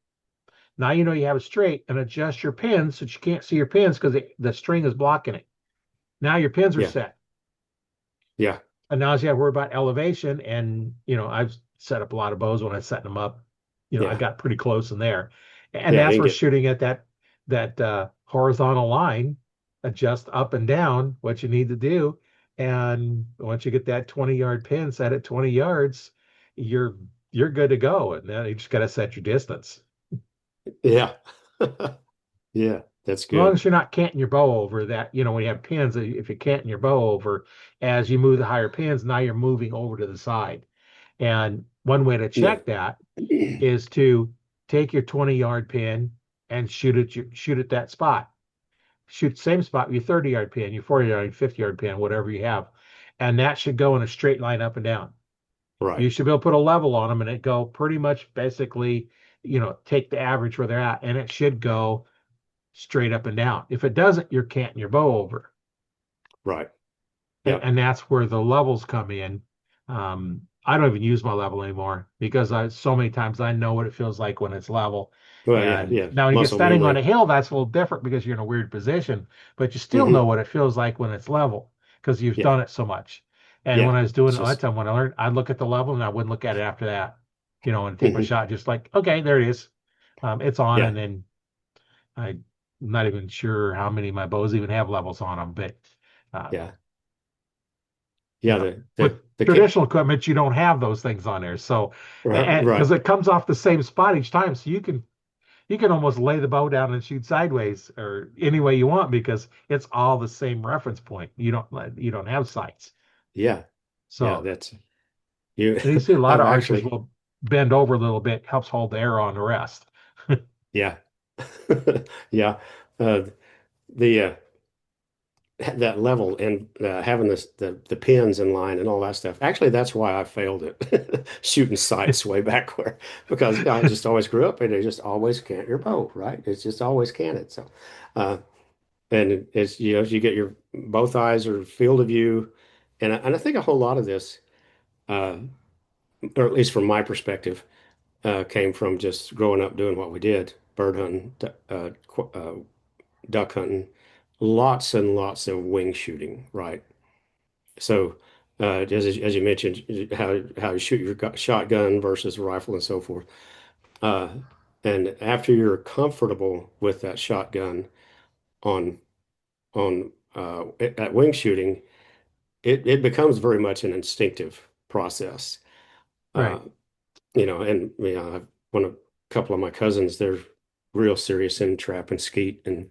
Now you have it straight, and adjust your pins so that you can't see your pins because the string is blocking it. Now your pins are Yeah, set. yeah, And now you have to worry about elevation. And, I've set up a lot of bows when I set them up. I yeah, got pretty close in there. And yeah, that's and where get shooting at that horizontal line, adjust up and down what you need to do. And once you get that 20-yard pin set at 20 yards, you're you're good to go. And then you just got to set your distance. yeah, yeah, that's As long good. as you're not canting your bow over that, when you have pins, if you're canting your bow over as you move the higher pins, now you're moving over to the side. And one way to Yeah, check that is to take your 20-yard pin and shoot at that spot. Shoot the same spot with your 30-yard pin, your 40-yard, 50-yard pin, whatever you have. And that should go in a straight line up and down. Right. You should be able to put a level on them and it go pretty much basically, take the average where they're at, and it should go straight up and down. If it doesn't, you're canting your bow over. Right. and, Yep. and that's where the levels come in. I don't even use my level anymore because so many times I know what it feels like when it's level. Well, yeah, And yeah. now when you get Muscle standing on a memory. hill, that's a little different because you're in a weird position, but you still know Hmm. what it feels like when it's level because you've Yeah. done it so much. And when Yeah. I was doing It's it that just, time, when I learned, I'd look at the level and I wouldn't look at it after that, and take my shot just like, okay, there it is. It's on. yeah. And then I'm not even sure how many of my bows even have levels on them, but uh, Yeah. Yeah. with traditional equipment, you don't have those things on there. So, because right. it comes off the same spot each time, so you can almost lay the bow down and shoot sideways or any way you want because it's all the same reference point. You don't have sights. Yeah. Yeah. So, That's you. and you see a lot I've of archers actually, will bend over a little bit, helps hold the arrow on the rest. yeah. Yeah. Uh, the, that level and having the pins in line and all that stuff. Actually, that's why I failed it shooting sights way back where because I just always grew up and they just always cant your bow, right? It's just always canted. So, uh, and it's you get your both eyes are field of view, and I think a whole lot of this, uh, or at least from my perspective, came from just growing up doing what we did, bird hunting, duck hunting, lots and lots of wing shooting, right? So, as you mentioned, how you shoot your shotgun versus rifle and so forth. Uh, and after you're comfortable with that shotgun on at wing shooting, it becomes very much an instinctive process. Uh, Right. and I've one of a couple of my cousins, they're real serious in trap and skeet, and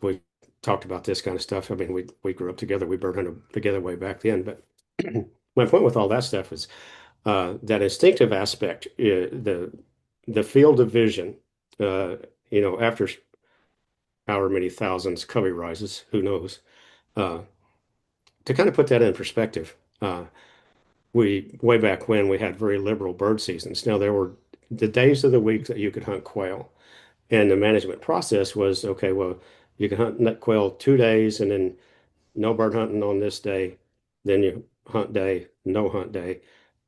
we talked about this kind of stuff. I mean, we grew up together, we bird hunted together way back then. But my point with all that stuff is that instinctive aspect, the field of vision. Uh, after however many thousands Covey rises, who knows? Uh, to kind of put that in perspective, we way back when we had very liberal bird seasons. Now there were the days of the week that you could hunt quail, and the management process was okay. Well, you can hunt that quail 2 days, and then no bird hunting on this day. Then you hunt day, no hunt day,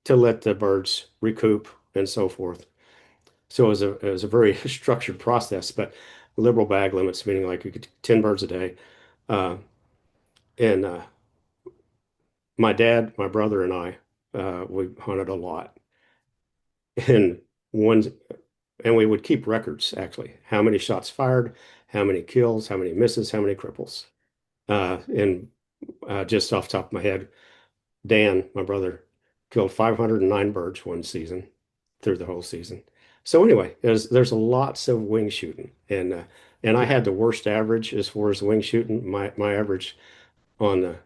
to let the birds recoup and so forth. So it was a very structured process, but liberal bag limits, meaning like you could 10 birds a day. Uh, and my dad, my brother, and I, we hunted a lot. And one, and we would keep records actually. How many shots fired, how many kills, how many misses, how many cripples. And just off the top of my head, Dan, my brother, killed 509 birds one season through the whole season. So anyway, there's lots of wing shooting, and I Yeah. had the worst average as far as wing shooting. My average on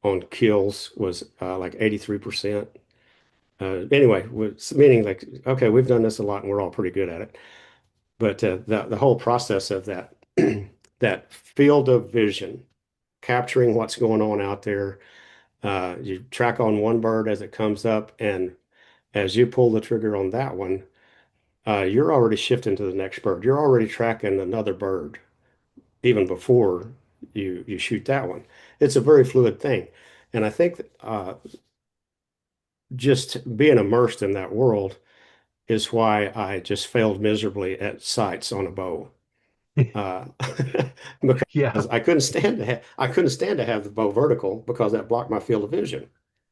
on kills was like 83%. Anyway, meaning like okay, we've done this a lot and we're all pretty good at it. But the whole process of that that field of vision, capturing what's going on out there, you track on one bird as it comes up, and as you pull the trigger on that one, you're already shifting to the next bird. You're already tracking another bird even before you shoot that one. It's a very fluid thing, and I think that, just being immersed in that world is why I just failed miserably at sights on a bow. Uh, because Yeah. I couldn't stand to have the bow vertical because that blocked my field of vision,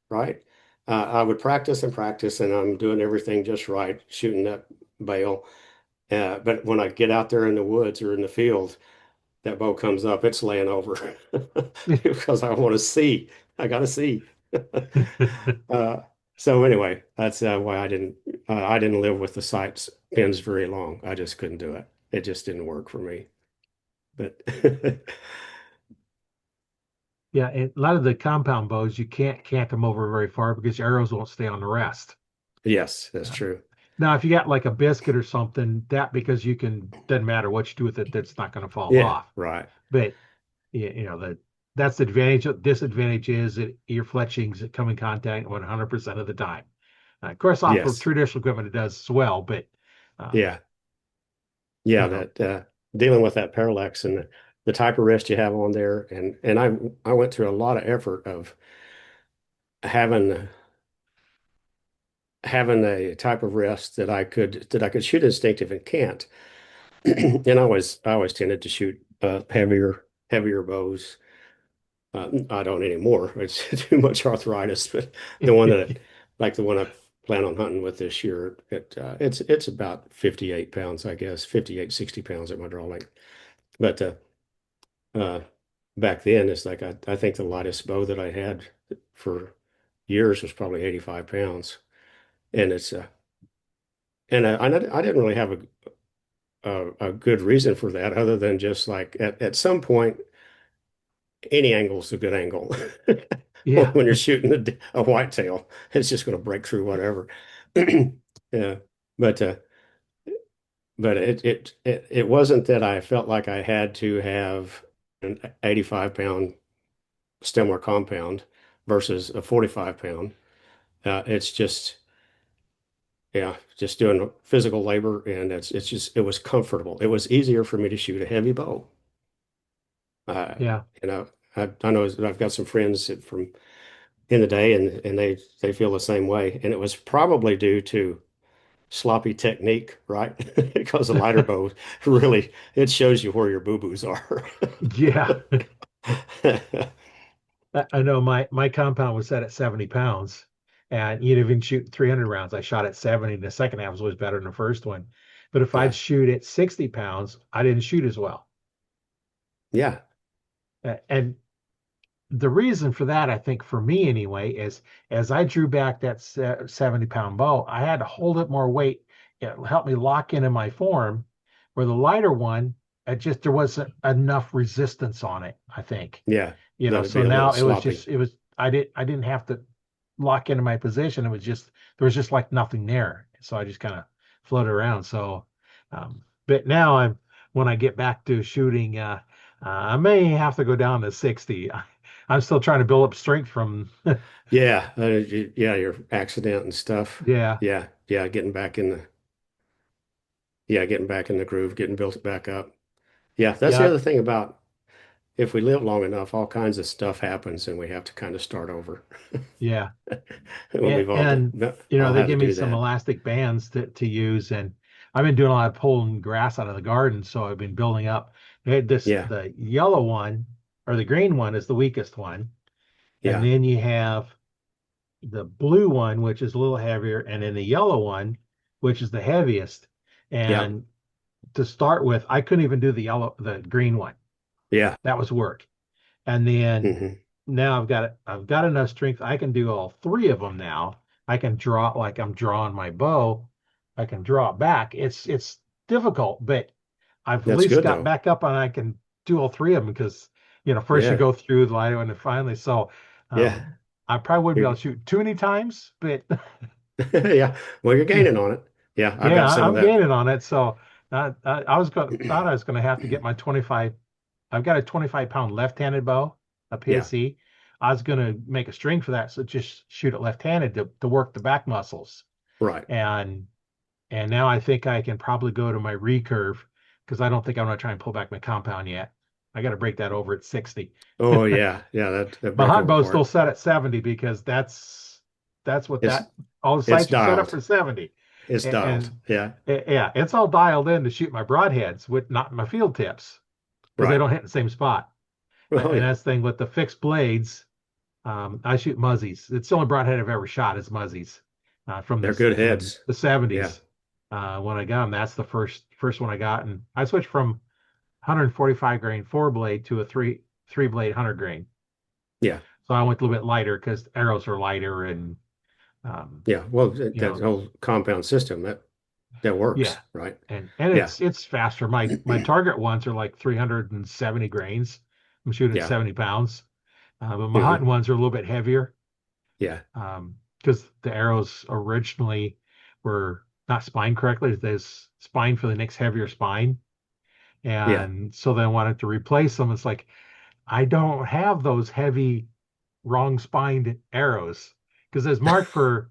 right? I would practice and practice, and I'm doing everything just right, shooting that bail. But when I get out there in the woods or in the field, that bow comes up, it's laying over because I want to see. I got to see. Uh, so anyway, that's why I didn't live with the sights pins very long. I just couldn't do it. It just didn't work for me. But Yeah, and a lot of the compound bows, you can't them over very far because your arrows won't stay on the rest. yes, that's Uh, true. Now, if you got like a biscuit or something, that because you can doesn't matter what you do with it, that's not going to fall Yeah, off. right. But that's the advantage. Disadvantage is that your fletchings come in contact 100% of the time. Of course, off of Yes. traditional equipment, it does as well. But um, Yeah. Yeah, you know, that dealing with that parallax and the type of wrist you have on there, and I went through a lot of effort of having having a type of wrist that I could shoot instinctive and can't. And I always tended to shoot heavier bows. I don't anymore. It's too much arthritis. But the one that like the one I plan on hunting with this year, it's about 58 pounds, I guess, 58, 60 pounds at my draw length. But uh, back then, it's like I think the lightest bow that I had for years was probably 85 pounds, and it's I didn't really have a good reason for that other than just like at some point any angle is a good angle yeah, when you're shooting a whitetail. It's just going to break through whatever. Yeah, but it wasn't that I felt like I had to have an 85-pound stem or compound versus a 45-pound. It's just yeah, just doing physical labor, and it's just it was comfortable. It was easier for me to shoot a heavy bow. Uh, yeah, you know, I know I've got some friends from in the day, and they feel the same way, and it was probably due to sloppy technique, right? Because the lighter bow really it shows you where your boo-boos are. yeah. I know my compound was set at 70 pounds, and you'd even shoot 300 rounds. I shot at 70, and the second half was always better than the first one. But if I'd Yeah, shoot at 60 pounds, I didn't shoot as well. yeah, And the reason for that, I think, for me anyway, is as I drew back that 70-pound bow, I had to hold it more weight. It helped me lock into my form. Where the lighter one, there wasn't enough resistance on it, I think. yeah. Let it So be a little now sloppy. I didn't have to lock into my position. It was just there was just like nothing there. So I just kind of floated around. So but now I'm when I get back to shooting, I may have to go down to 60. I'm still trying to build up strength from Yeah, yeah, your accident and stuff. yeah, Yeah, yeah, getting back in the groove, getting built back up. Yeah, that's the yeah, other thing about if we live long enough, all kinds of stuff happens and we have to kind of start over. yeah. When And all they had to give me do some that. elastic bands to use, and I've been doing a lot of pulling grass out of the garden, so I've been building up. They had this Yeah, the yellow one or the green one is the weakest one, and yeah, then you have the blue one, which is a little heavier, and then the yellow one, which is the heaviest. yeah, And to start with, I couldn't even do the green one. yeah. That was work. And then Hmm. now I've got enough strength. I can do all three of them now. I can draw like I'm drawing my bow. I can draw it back. It's difficult, but I've at That's least good got though. back up and I can do all three of them because first you Yeah, go through the lighter one and finally so yeah. I probably wouldn't be able You're, to shoot too many times, but yeah. Well, you're gaining on it. Yeah, I've yeah, got some of I'm that. gaining on it. So thought I was going to have to get my 25. I've got a 25-pound left-handed bow, a Yeah, PSE. I was going to make a string for that, so just shoot it left-handed to work the back muscles. right. And now I think I can probably go to my recurve because I don't think I'm going to try and pull back my compound yet. I got to break that over at 60. Oh yeah, yeah. That My hunt breakover bow's still part. set at 70 because that's what It's that all the it's sights are set up dialed. for 70. It's dialed. And Yeah, yeah, it's all dialed in to shoot my broadheads with not my field tips because they right. don't hit the same spot. Oh And yeah, that's the thing with the fixed blades. I shoot muzzies. It's the only broadhead I've ever shot is muzzies from they're good heads. the Yeah, 70s. When I got them, that's the first one I got, and I switched from 145 grain four blade to a three blade 100 grain. yeah, So I went a little bit lighter because arrows are lighter, and um, yeah. Well, you that know, whole compound system that yeah, works, right? and Yeah, it's faster. My target ones are like 370 grains. I'm shooting at yeah, 70 pounds, but my hmm hunting ones are a little bit heavier. yeah, Because the arrows originally were not spine correctly. There's spine for the next heavier spine. Yeah. And so then I wanted to replace them. It's like, I don't have those heavy wrong spined arrows because there's marked for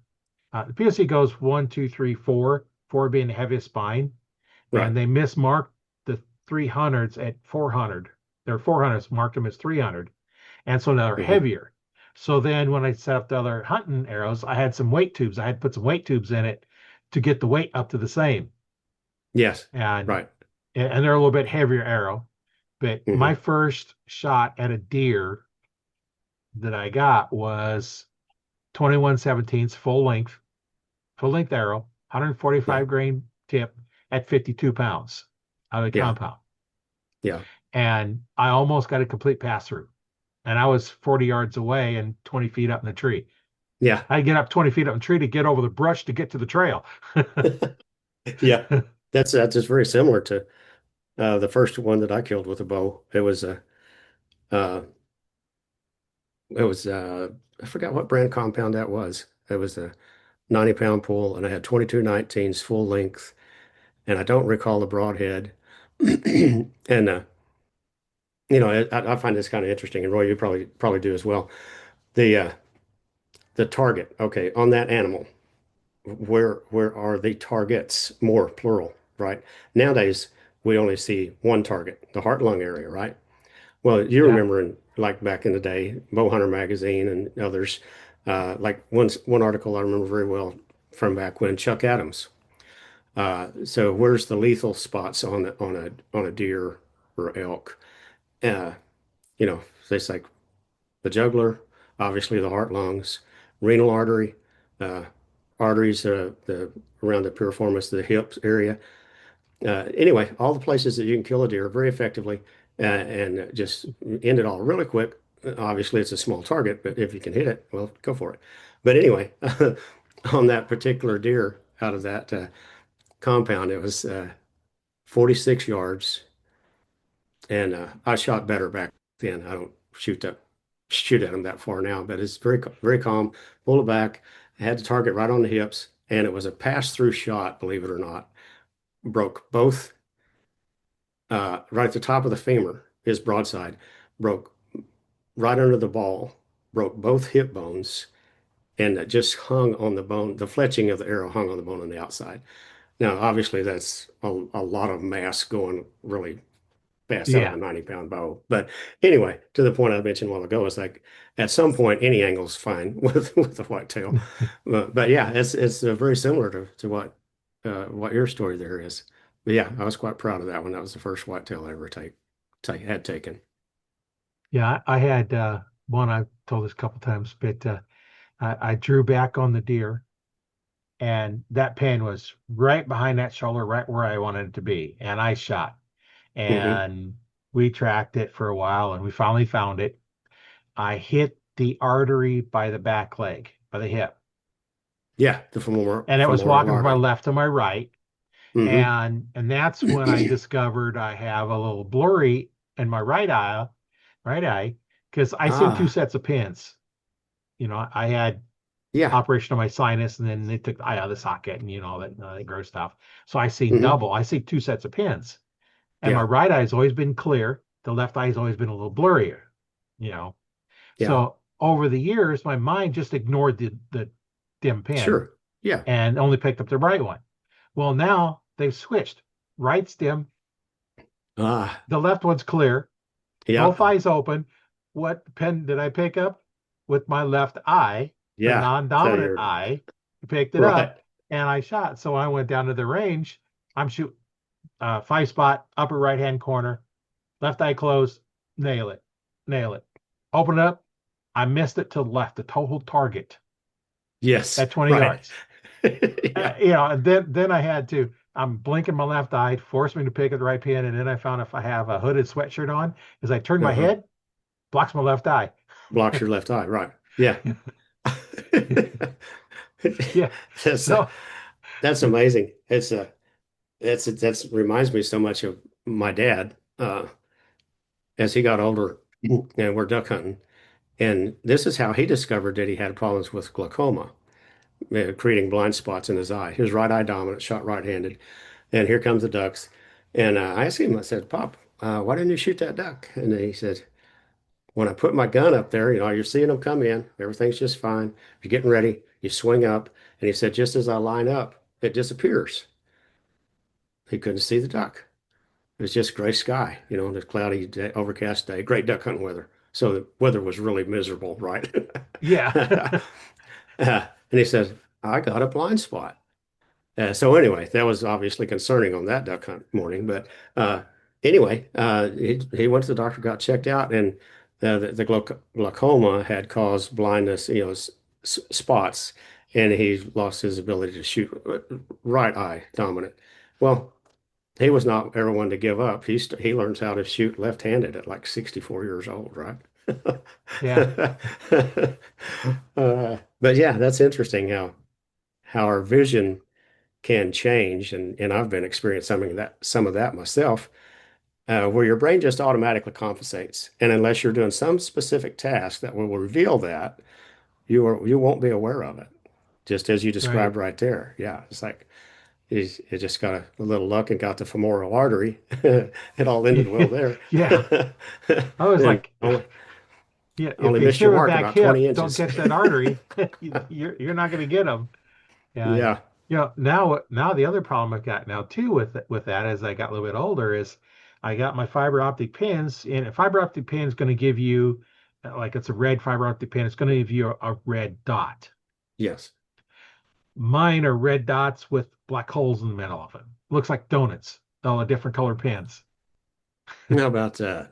the POC goes one, two, three, four, four being the heaviest spine, Right. and they mismarked the 300s at 400. Their 400s marked them as 300, and so now they're Hmm. heavier. So then when I set up the other hunting arrows, I had some weight tubes. I had put some weight tubes in it to get the weight up to the same, Yes. and Right. and they're a little bit heavier arrow. But my Hmm. first shot at a deer that I got was 21/17 full length arrow, Yeah. 145 grain tip at 52 pounds out of the Yeah. compound. Yeah. And I almost got a complete pass through. And I was 40 yards away and 20 feet up in the tree. Yeah. I had to get up 20 feet up in the tree to get over the brush to get to the trail. Yeah. That's just very similar to the first one that I killed with a bow. Uh, it was I forgot what brand compound that was. It was a 90-pound pull, and I had 2219s full length, and I don't recall the broadhead. And I find this kind of interesting, and Roy, you probably do as well. The uh, the target, okay, on that animal, where are the targets? More plural, right? Nowadays, we only see one target, the heart lung area, right? Well, you Yeah. remember like back in the day, Bowhunter magazine and others, like one article I remember very well from back when Chuck Adams. So where's the lethal spots on a deer or elk? Uh, it's like the jugular, obviously the heart, lungs, renal artery, uh, arteries the around the piriformis, the hips area. Anyway, all the places that you can kill a deer very effectively and just end it all really quick. Obviously, it's a small target, but if you can hit it, well, go for it. But anyway, on that particular deer out of that compound, it was 46 yards, and I shot better back then. I don't shoot at them that far now, but it's very calm. Pull it back. I had the target right on the hips, and it was a pass-through shot, believe it or not. Broke both right at the top of the femur, his broadside, broke right under the ball, broke both hip bones, and it just hung on the bone. The fletching of the arrow hung on the bone on the outside. Now, obviously, that's a lot of mass going really fast out of Yeah. a 90-pound bow. But anyway, to the point I mentioned a while ago, it's like at some point, any angle's fine with a whitetail. But yeah, it's very similar to what your story there is. But yeah, I was quite proud of that one. That was the first whitetail I ever had taken. Yeah. I had one, I've told this a couple times, but I drew back on the deer, and that pin was right behind that shoulder, right where I wanted it to be. And I shot, Hmm. and we tracked it for a while, and we finally found it. I hit the artery by the back leg, by the hip, Yeah, the femoral and it was femoral walking from my artery. left to my right. Hmm. And that's when I discovered I have a little blurry in my right eye, because I seen two Ah, sets of pins. I had yeah. operation on my sinus, and then they took the eye out of the socket, and that gross stuff. So I seen Hmm. double. I see two sets of pins, and my Yeah, right eye has always been clear. The left eye has always been a little blurrier. You know, yeah. so over the years, my mind just ignored the dim pin Sure. Yeah. and only picked up the right one. Well, now they've switched. Right's dim, Ah, the left one's clear, yeah. both eyes open. What pen did I pick up? With my left eye, the Yeah. So non-dominant you're eye, picked it right. up, and I shot. So I went down to the range. I'm shooting 5 spot, upper right hand corner, left eye closed, nail it, nail it. Open it up. I missed it to the left, the total target Yes. at 20 Right. yards. Yeah. And then I had to. I'm blinking my left eye, forced me to pick at the right pin, and then I found if I have a hooded sweatshirt on, as I turn my Uh-huh. head, blocks my left eye. Blocks your left eye. Right. Yeah. Yeah. That's So that's amazing. That's reminds me so much of my dad as he got older and we're duck hunting. And this is how he discovered that he had problems with glaucoma. creating blind spots in his eye. His right eye dominant, shot right-handed. And here comes the ducks. And I asked him, I said, Pop, why didn't you shoot that duck? And he said, when I put my gun up there, you're seeing them come in. Everything's just fine. You're getting ready. You swing up. And he said, just as I line up, it disappears. He couldn't see the duck. It was just gray sky, the cloudy, day, overcast day, great duck hunting weather. So the weather was really miserable, right? Yeah. And he says, I got a blind spot. So anyway, that was obviously concerning on that duck hunt morning. But anyway, he went to the doctor, got checked out, and the glaucoma had caused blindness, spots, and he lost his ability to shoot right eye dominant. Well, he was not ever one to give up. He learns how to shoot left-handed at like 64 years old, right? Yeah. But yeah, that's interesting how our vision can change, and I've been experiencing some of that myself, where your brain just automatically compensates, and unless you're doing some specific task that will reveal that, you won't be aware of it, just as you Right. described right there. Yeah, it's like he just got a little luck and got the femoral artery. It all ended well there. Yeah. I was And like, only yeah, if only you missed your shoot a mark back about hip, 20 don't inches. catch that artery. You're not going to get them. And Yeah, now the other problem I've got now too with that as I got a little bit older is I got my fiber optic pins, and a fiber optic pin is going to give you like it's a red fiber optic pin. It's going to give you a red dot. yes. Mine are red dots with black holes in the middle of it. Looks like donuts, all the different color pins. How about that?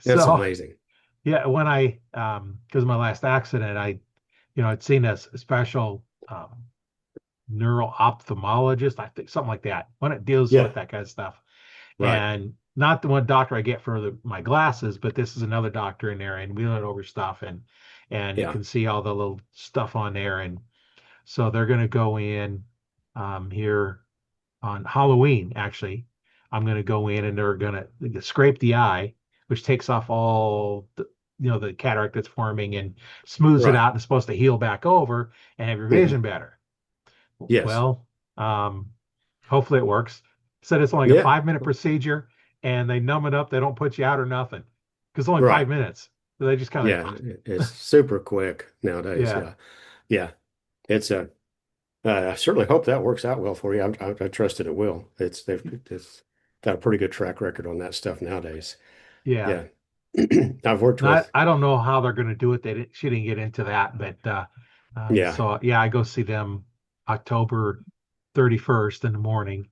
That's So amazing. yeah, when I because of my last accident, I'd seen a special neural ophthalmologist, I think something like that, when it deals Yeah, with that kind of stuff. right. And not the one doctor I get for my glasses, but this is another doctor in there, and we went over stuff, and you Yeah. can see all the little stuff on there. And so they're going to go in here on Halloween. Actually, I'm going to go in and they're going to scrape the eye, which takes off all the cataract that's forming and smooths it Right. out and it's supposed to heal back over and have your Hmm. vision better. Yes. Well, um, hopefully it works. Said it's only a Yeah. 5 minute procedure, and they numb it up. They don't put you out or nothing because it's only five Right. minutes. So they just kind Yeah. of, It's super quick nowadays. yeah, Yeah. Yeah. It's a, I certainly hope that works out well for you. I trust that it will. It's got a pretty good track record on that stuff nowadays. yeah. Yeah. I've worked Not, with, I don't know how they're going to do it. She didn't get into that, but yeah. so yeah, I go see them October 31st in the morning,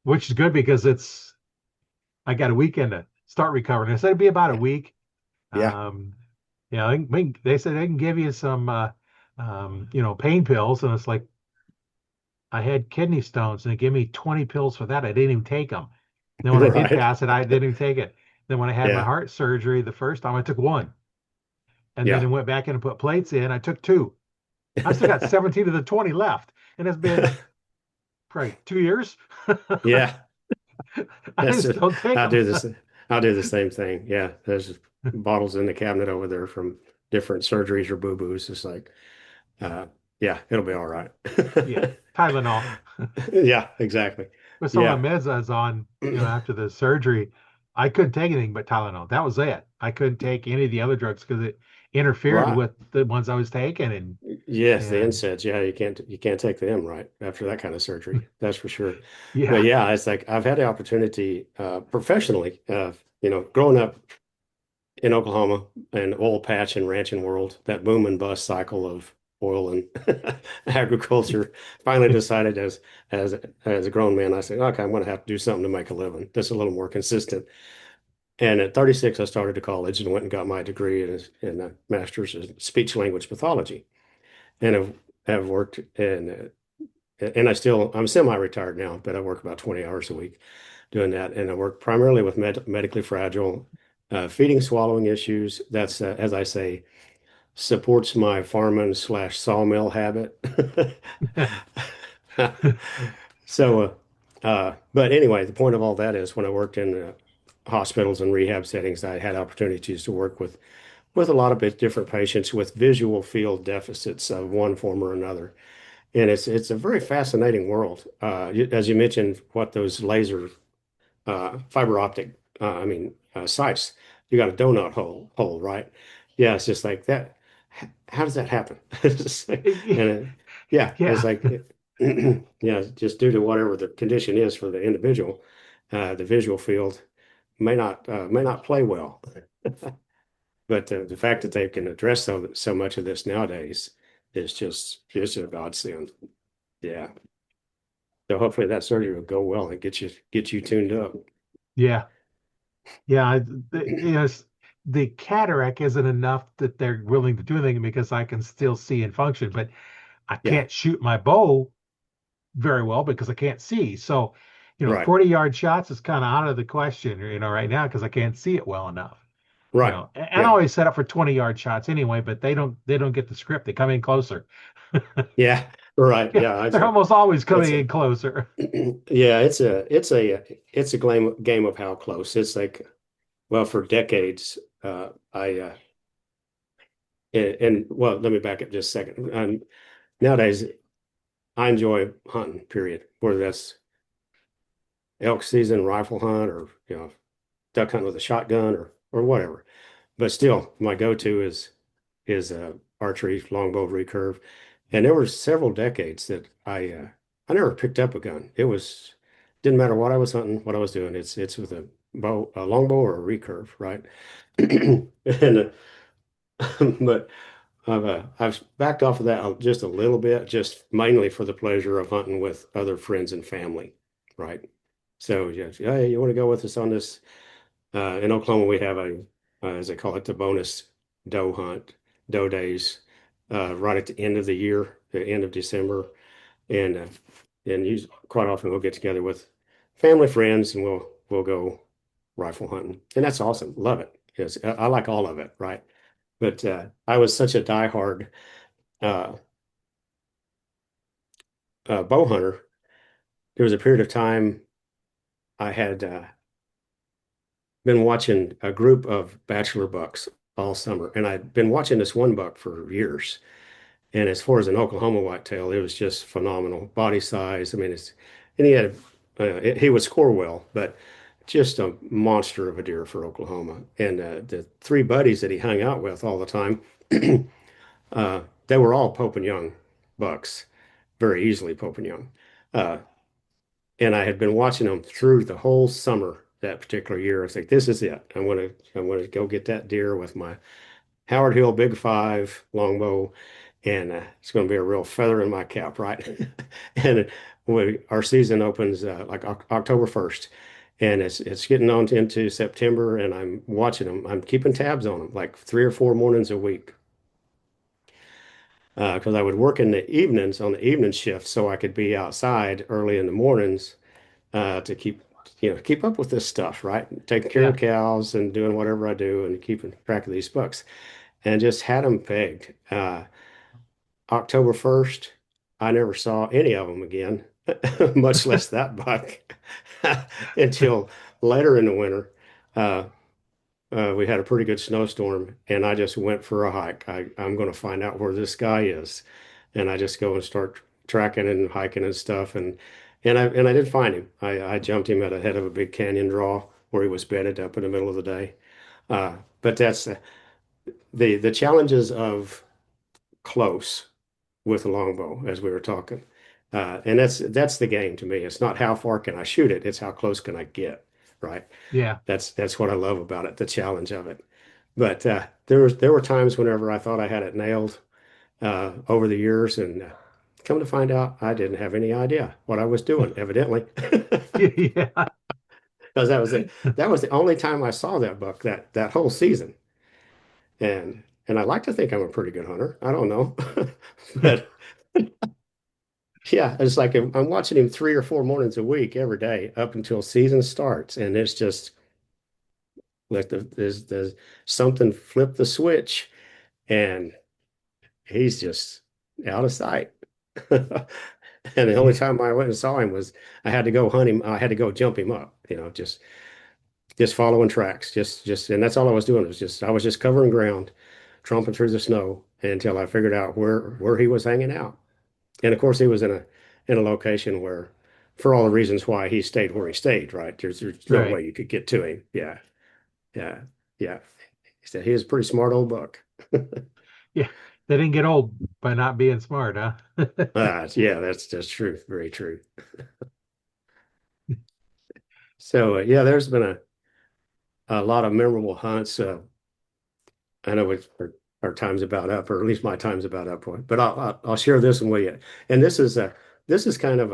which is good because I got a weekend to start recovering. They said it'd be about a week. Yeah. Um, they said they can give you some, pain pills, and it's like I had kidney stones, and they gave me 20 pills for that. I didn't even take them. Then when I did Right. pass it, I didn't even take it. Then when I had my Yeah. heart surgery the first time, I took one, and then Yeah. I went back in and put plates in. I took two. I still got 17 of the 20 left, and it's been probably 2 years. Yeah. I That's it. still take I them. do this. I'll do the same thing. Yeah. There's bottles in the cabinet over there from different surgeries or boo-boos. It's like, uh, yeah, it'll be all right. Yeah, Tylenol. Yeah, exactly. With some of Yeah. the meds I was on, after the surgery, I couldn't take anything but Tylenol. That was it. I couldn't take any of the other drugs because it interfered Right. with the ones I was taking. Yes, the And NSAIDs. Yeah, you can't take them right after that kind of surgery. That's for sure. But yeah, yeah, it's like I've had the opportunity professionally, growing up in Oklahoma and oil patch and ranching world, that boom and bust cycle of oil and agriculture. Finally decided as a grown man, I said, okay, I'm going to have to do something to make a living that's a little more consistent. And at 36, I started to college and went and got my degree in a master's in speech language pathology, and have worked and I'm semi-retired now, but I work about 20 hours a week doing that. And I work primarily with medically fragile, feeding, swallowing issues. That's, as I say, supports my farming slash sawmill habit. So, but anyway, the point of all that is when I worked in hospitals and rehab settings, I had opportunities to work with a lot of different patients with visual field deficits of one form or another. And it's a very fascinating world. As you mentioned, what those laser fiber optic, sites. You got a donut hole, right? Yeah, it's just like that. How does that happen? It's just like, and yeah, it's Yeah, like, yeah, just due to whatever the condition is for the individual, the visual field may not play well. But the fact that they can address so much of this nowadays is just a godsend. Yeah. So hopefully that surgery will go well and get you tuned up. yeah, yeah. The cataract isn't enough that they're willing to do anything because I can still see and function, but I Yeah. can't shoot my bow very well because I can't see. So, Right. 40-yard shots is kind of out of the question, right now because I can't see it well enough. Right. And I Yeah. always set up for 20-yard shots anyway, but they don't get the script. They come in closer. Yeah. Right. Yeah, Yeah. they're almost always It's coming in closer. yeah, it's a game of how close. It's like, well, for decades, I and well, let me back up just a second. Nowadays, I enjoy hunting, period. Whether that's elk season, rifle hunt, or duck hunt with a shotgun or whatever. But still, my go-to is archery, longbow recurve. And there were several decades that I never picked up a gun. It was didn't matter what I was hunting, what I was doing. It's with a longbow or a recurve, right? And but I've backed off of that just a little bit, just mainly for the pleasure of hunting with other friends and family, right? So yes, hey, you want to go with us on this? In Oklahoma, we have as they call it, the bonus doe hunt, doe days, right at the end of the year, the end of December, and quite often we'll get together with family friends and we'll go rifle hunting, and that's awesome. Love it. Yes, I like all of it, right? But I was such a diehard uh, bow hunter. There was a period of time I had been watching a group of bachelor bucks all summer, and I'd been watching this one buck for years. And as far as an Oklahoma whitetail, it was just phenomenal body size. I mean, and he would score well, but just a monster of a deer for Oklahoma. And the three buddies that he hung out with all the time, they were all Pope and Young bucks, very easily Pope and Young. Uh, and I had been watching them through the whole summer that particular year. I was like, this is it. I'm gonna go get that deer with my Howard Hill Big Five longbow, and it's going to be a real feather in my cap, right? And our season opens like October 1st, and it's getting on into September, and I'm watching them. I'm keeping tabs on them, like 3 or 4 mornings a week, because I would work in the evenings on the evening shift, so I could be outside early in the mornings to keep up with this stuff, right? Taking care Yeah. of cows and doing whatever I do and keeping track of these bucks and just had them pegged. October 1st, I never saw any of them again, much less that buck, until later in the winter. Uh, we had a pretty good snowstorm, and I just went for a hike. I'm going to find out where this guy is, and I just go and start tracking and hiking and stuff, and I did find him. I jumped him at the head of a big canyon draw where he was bedded up in the middle of the day. But that's the challenges of close with a longbow, as we were talking. And that's the game to me. It's not how far can I shoot it, it's how close can I get, right? Yeah. That's what I love about it, the challenge of it. But there were times whenever I thought I had it nailed over the years, and come to find out, I didn't have any idea what I was doing, evidently, Yeah. because that was the only time I saw that buck that whole season. And I like to think I'm a pretty good hunter. I don't know, but yeah, it's like I'm watching him 3 or 4 mornings a week every day up until season starts, and it's just like there's something flipped the switch, and he's just out of sight. And the only Yeah. time I went and saw him was I had to go hunt him. I had to go jump him up, just following tracks, and that's all I was doing was just I was just covering ground, tromping through the snow until I figured out where he was hanging out. And of course, he was in a location where, for all the reasons why he stayed where he stayed, right? There's no Right. way you could get to him. Yeah, yeah, yeah. He said he was a pretty smart old buck. Yeah. They didn't get old by not being smart, huh? Yeah, that's true. Very true. So yeah, there's been a lot of memorable hunts. I know our time's about up, or at least my time's about up. But I'll share this one with you. And this is kind of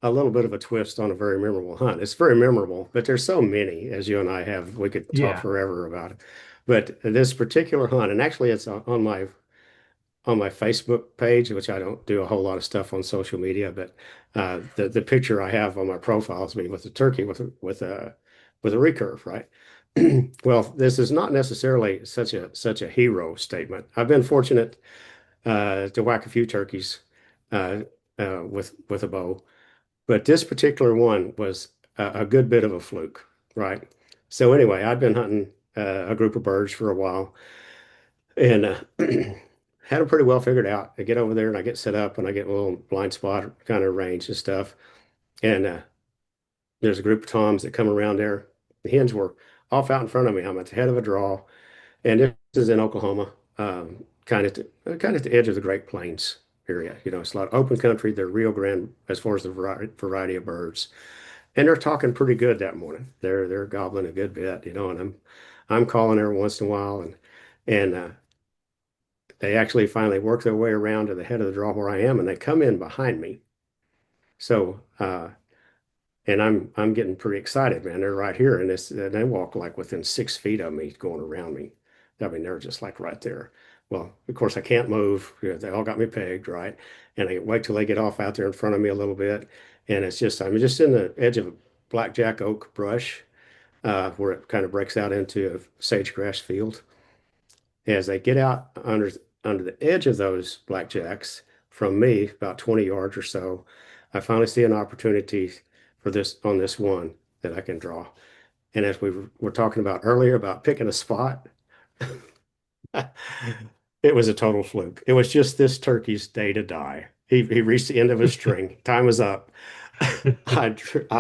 a little bit of a twist on a very memorable hunt. It's very memorable, but there's so many, as you and I have. We could talk Yeah. forever about it. But this particular hunt, and actually it's on my Facebook page, which I don't do a whole lot of stuff on social media, but the picture I have on my profile is me with a turkey with a recurve, right? Well, this is not necessarily such a hero statement. I've been fortunate to whack a few turkeys uh, with a bow, but this particular one was a good bit of a fluke, right? So anyway, I'd been hunting a group of birds for a while, and had them pretty well figured out. I get over there and I get set up and I get a little blind spot kind of range and stuff. And there's a group of toms that come around there. The hens were off out in front of me. I'm at the head of a draw, and this is in Oklahoma, kind of at the edge of the Great Plains area. You know, it's a lot of open country. They're Rio Grande as far as the variety of birds, and they're talking pretty good that morning. They're gobbling a good bit, you know, and I'm calling every once in a while, and they actually finally work their way around to the head of the draw where I am, and they come in behind me. So, and I'm getting pretty excited, man. They're right here, and they walk like within 6 feet of me, going around me. I mean, they're just like right there. Well, of course, I can't move. They all got me pegged, right? And I wait till they get off out there in front of me a little bit, and I'm just in the edge of a blackjack oak brush, where it kind of breaks out into a sagegrass field. As they get out under the edge of those blackjacks from me, about 20 yards or so, I finally see an opportunity for this on this one that I can draw. And as we were talking about earlier about picking a spot, it was a total fluke. It was just this turkey's day to die. He reached the end of his string. Time was up. I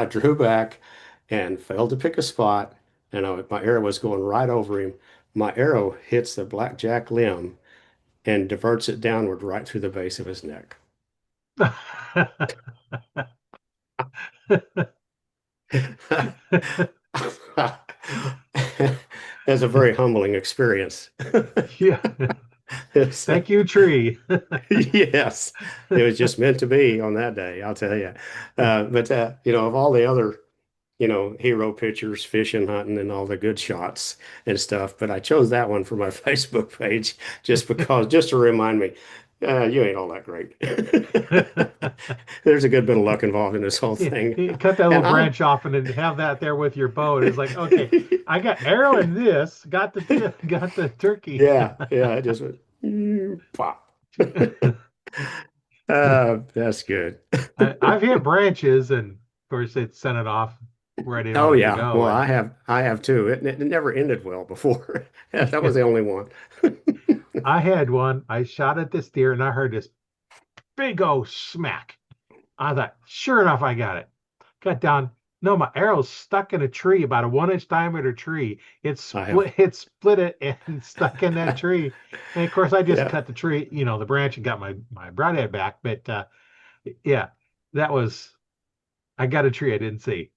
drew back and failed to pick a spot, and my arrow was going right over him. My arrow hits the blackjack limb and diverts it downward right through the base of his neck. It's a very humbling experience. Yeah. It's, Thank you, tree. yes, it was just meant to be on that day, I'll tell you. But you know, of all the other, you know, hero pictures, fishing, hunting, and all the good shots and stuff. But I chose that one for my Facebook page just to remind me, you ain't all that great. There's a good bit of luck involved in this whole Yeah, thing. you cut that little And I, branch off and then have that there with your bow. And it's like, okay, I got arrow in this, got the turkey. yeah, yeah, it just went pop. That's good. I've hit branches, and of course, it sent it off where I didn't Oh want it to yeah. go. Well, And I have too. It never ended well before. That was the only one. I had one. I shot at this deer, and I heard this big old smack. I thought, sure enough, I got it. Got down. No, my arrow's stuck in a tree, about a 1 inch diameter tree. I have. It split it and stuck in that tree. And of course, I just Yeah. cut the tree, the branch, and got my broadhead back. But yeah, that was I got a tree I didn't see.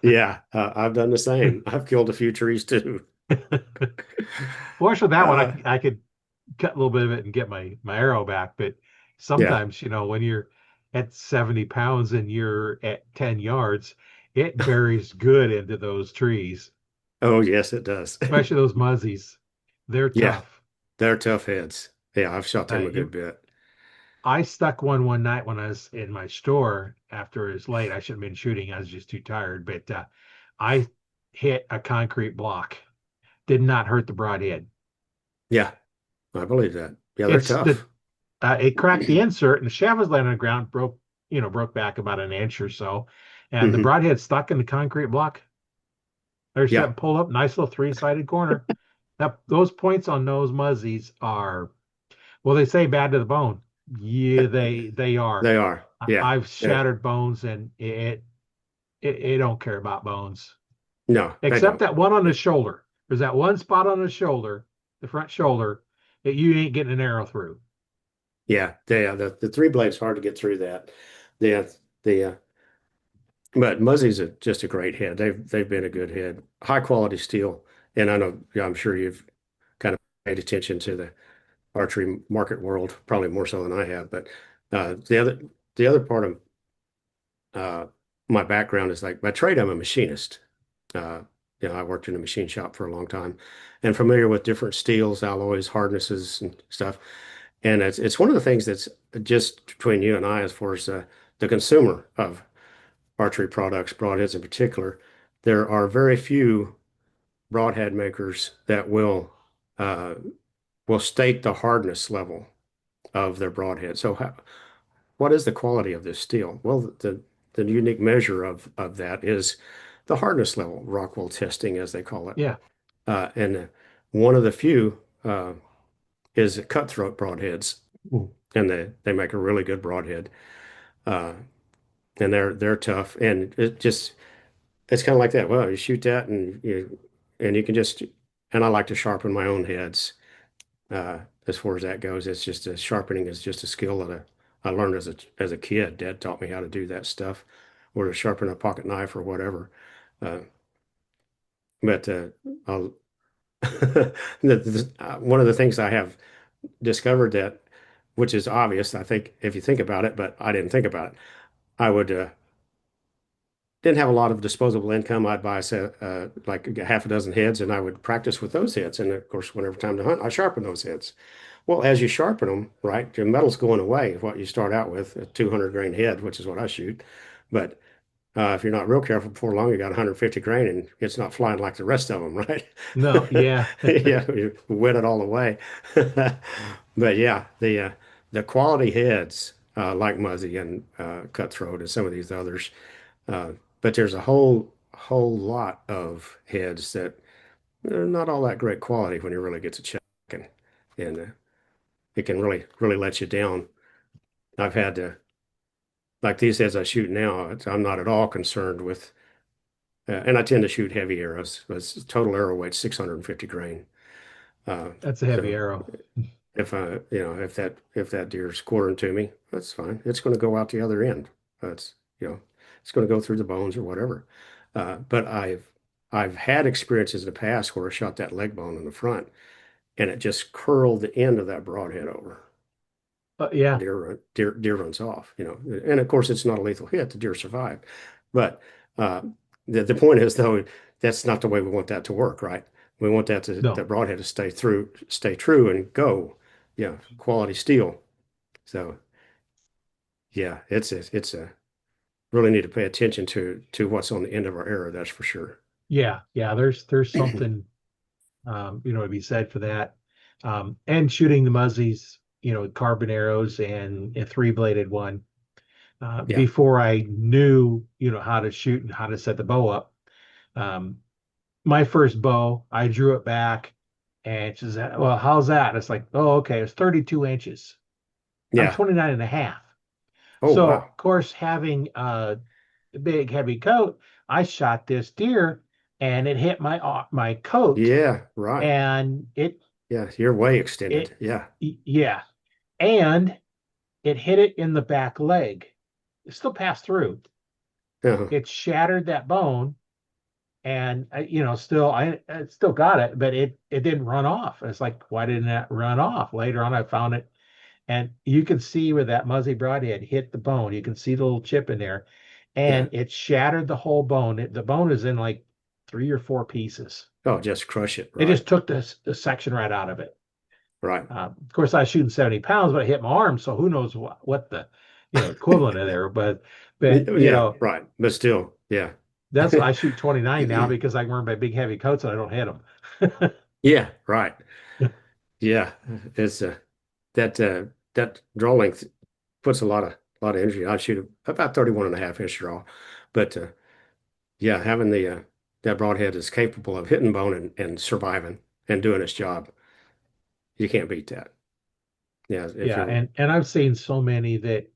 Yeah. I've done the same. I've killed a few trees too. Fortunately, that one Uh, I could cut a little bit of it and get my arrow back. But yeah. sometimes, when you're at 70 pounds and you're at 10 yards, it buries good into those trees, Oh, yes, it does. especially those muzzies. They're Yeah. tough. They're tough heads. Yeah. I've shot them a good You, bit. I stuck one night when I was in my store after it was late. I shouldn't have been shooting. I was just too tired. But I hit a concrete block. Did not hurt the broadhead. Yeah. I believe that. Yeah. They're It's the tough. it cracked the insert, and the shaft was laying on the ground, broke back about an inch or so, and the Hmm. broadhead stuck in the concrete block. There's Yeah. that pull up, nice little three-sided corner. Those points on those muzzies are, well, they say bad to the bone. Yeah, they are. They are. Yeah. I've Yeah. shattered bones, and it don't care about bones, No, they except don't. that one on the shoulder. There's that one spot on the shoulder, the front shoulder, that you ain't getting an arrow through. Yeah. The three blade's hard to get through that. The the but Muzzy's just a great head. They've been a good head. High quality steel. And I know, yeah, I'm sure you've kind of paid attention to the archery market world, probably more so than I have. But the other part of uh, my background is like by trade, I'm a machinist. Uh, I worked in a machine shop for a long time and familiar with different steels, alloys, hardnesses, and stuff. And it's one of the things that's just between you and I, as far as the consumer of archery products, broadheads in particular, there are very few broadhead makers that will state the hardness level of their broadhead. So what is the quality of this steel? Well, the unique measure of that is the hardness level, Rockwell testing, as they call it. Yeah. And one of the few is cutthroat broadheads, and they make a really good broadhead, uh, and they're tough, and it's kind of like that. Well, you shoot that, and you can just, and I like to sharpen my own heads. As far as that goes, it's just sharpening is just a skill that I learned as a kid. Dad taught me how to do that stuff, or to sharpen a pocket knife or whatever. Uh, but I'll, one of the things I have discovered that, which is obvious, I think, if you think about it, but I didn't think about it. I would didn't have a lot of disposable income. I'd buy like a half a dozen heads, and I would practice with those heads. And of course, whenever time to hunt, I sharpen those heads. Well, as you sharpen them, right, your metal's going away. What you start out with, a 200 grain head, which is what I shoot. But if you're not real careful, before long, you got 150 grain, and it's not flying like the rest of them, right? No, yeah. Yeah, you wet it all away. But yeah, the quality heads like Muzzy and Cutthroat and some of these others, uh, but there's a whole lot of heads that they're not all that great quality when you really get to check, and it can really let you down. I've had to like these heads I shoot now. I'm not at all concerned with, and I tend to shoot heavy arrows. But total arrow weight 650 grain. That's a heavy So arrow. if I, if that deer's quartering to me, that's fine. It's going to go out the other end. That's, it's going to go through the bones or whatever. But I've had experiences in the past where I shot that leg bone in the front, and it just curled the end of that broadhead over. Yeah. Deer runs off, and of course it's not a lethal hit. The deer survived, but uh, the point is though that's not the way we want that to work, right? We want No. that broadhead to stay true and go, yeah, quality steel. So yeah, it's a really need to pay attention to what's on the end of our arrow. That's for sure. Yeah. Yeah. There's something to be said for that. And shooting the muzzies, carbon arrows and a three-bladed one. Yeah, Before I knew, how to shoot and how to set the bow up. Um, my first bow, I drew it back and she said, well, how's that? It's like, oh, okay, it's 32 inches. I'm yeah. 29 and a half. Oh So, wow. of course, having a big, heavy coat, I shot this deer and it hit my coat Yeah, right. and Yeah, you're way it, extended. Yeah. yeah, and it hit it in the back leg. It still passed through. Uh-huh. It shattered that bone and I still got it, but it didn't run off. It's like, why didn't that run off? Later on, I found it, and you can see where that muzzy broadhead hit the bone. You can see the little chip in there, Yeah. and it shattered the whole bone. The bone is in like 3 or 4 pieces. Oh, just crush it. It Right. just took the section right out of it. Right. Of course, I was shooting 70 pounds, but I hit my arm, so who knows what the equivalent of there. But Yeah, right. But still, yeah. that's why I shoot 29 now because I can wear my big heavy coats and I don't hit them. Yeah, right. Yeah. It's that draw length puts a lot of energy. I shoot about 31 and a half inch draw. But yeah, having the that broadhead is capable of hitting bone and surviving and doing its job. You can't beat that. Yeah, if Yeah, you're, and I've seen so many that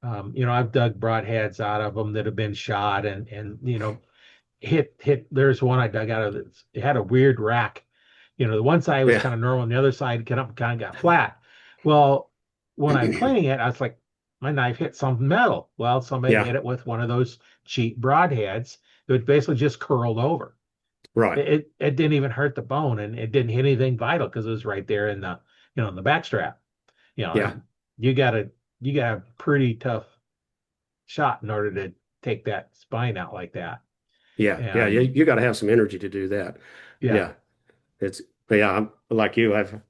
I've dug broadheads out of them that have been shot and hit. There's one I dug out of that. It had a weird rack. The one side was yeah, kind of normal, and the other side kind of got flat. Well, when I'm cleaning it, I was like, my knife hit something metal. Well, somebody yeah, hit it with one of those cheap broadheads that basically just curled over. right, It didn't even hurt the bone, and it didn't hit anything vital because it was right there in the back strap. yeah, And you got a pretty tough shot in order to take that spine out like that. yeah, yeah. And You got to have some energy to do that. yeah, Yeah, it's, but yeah, I'm like you. I've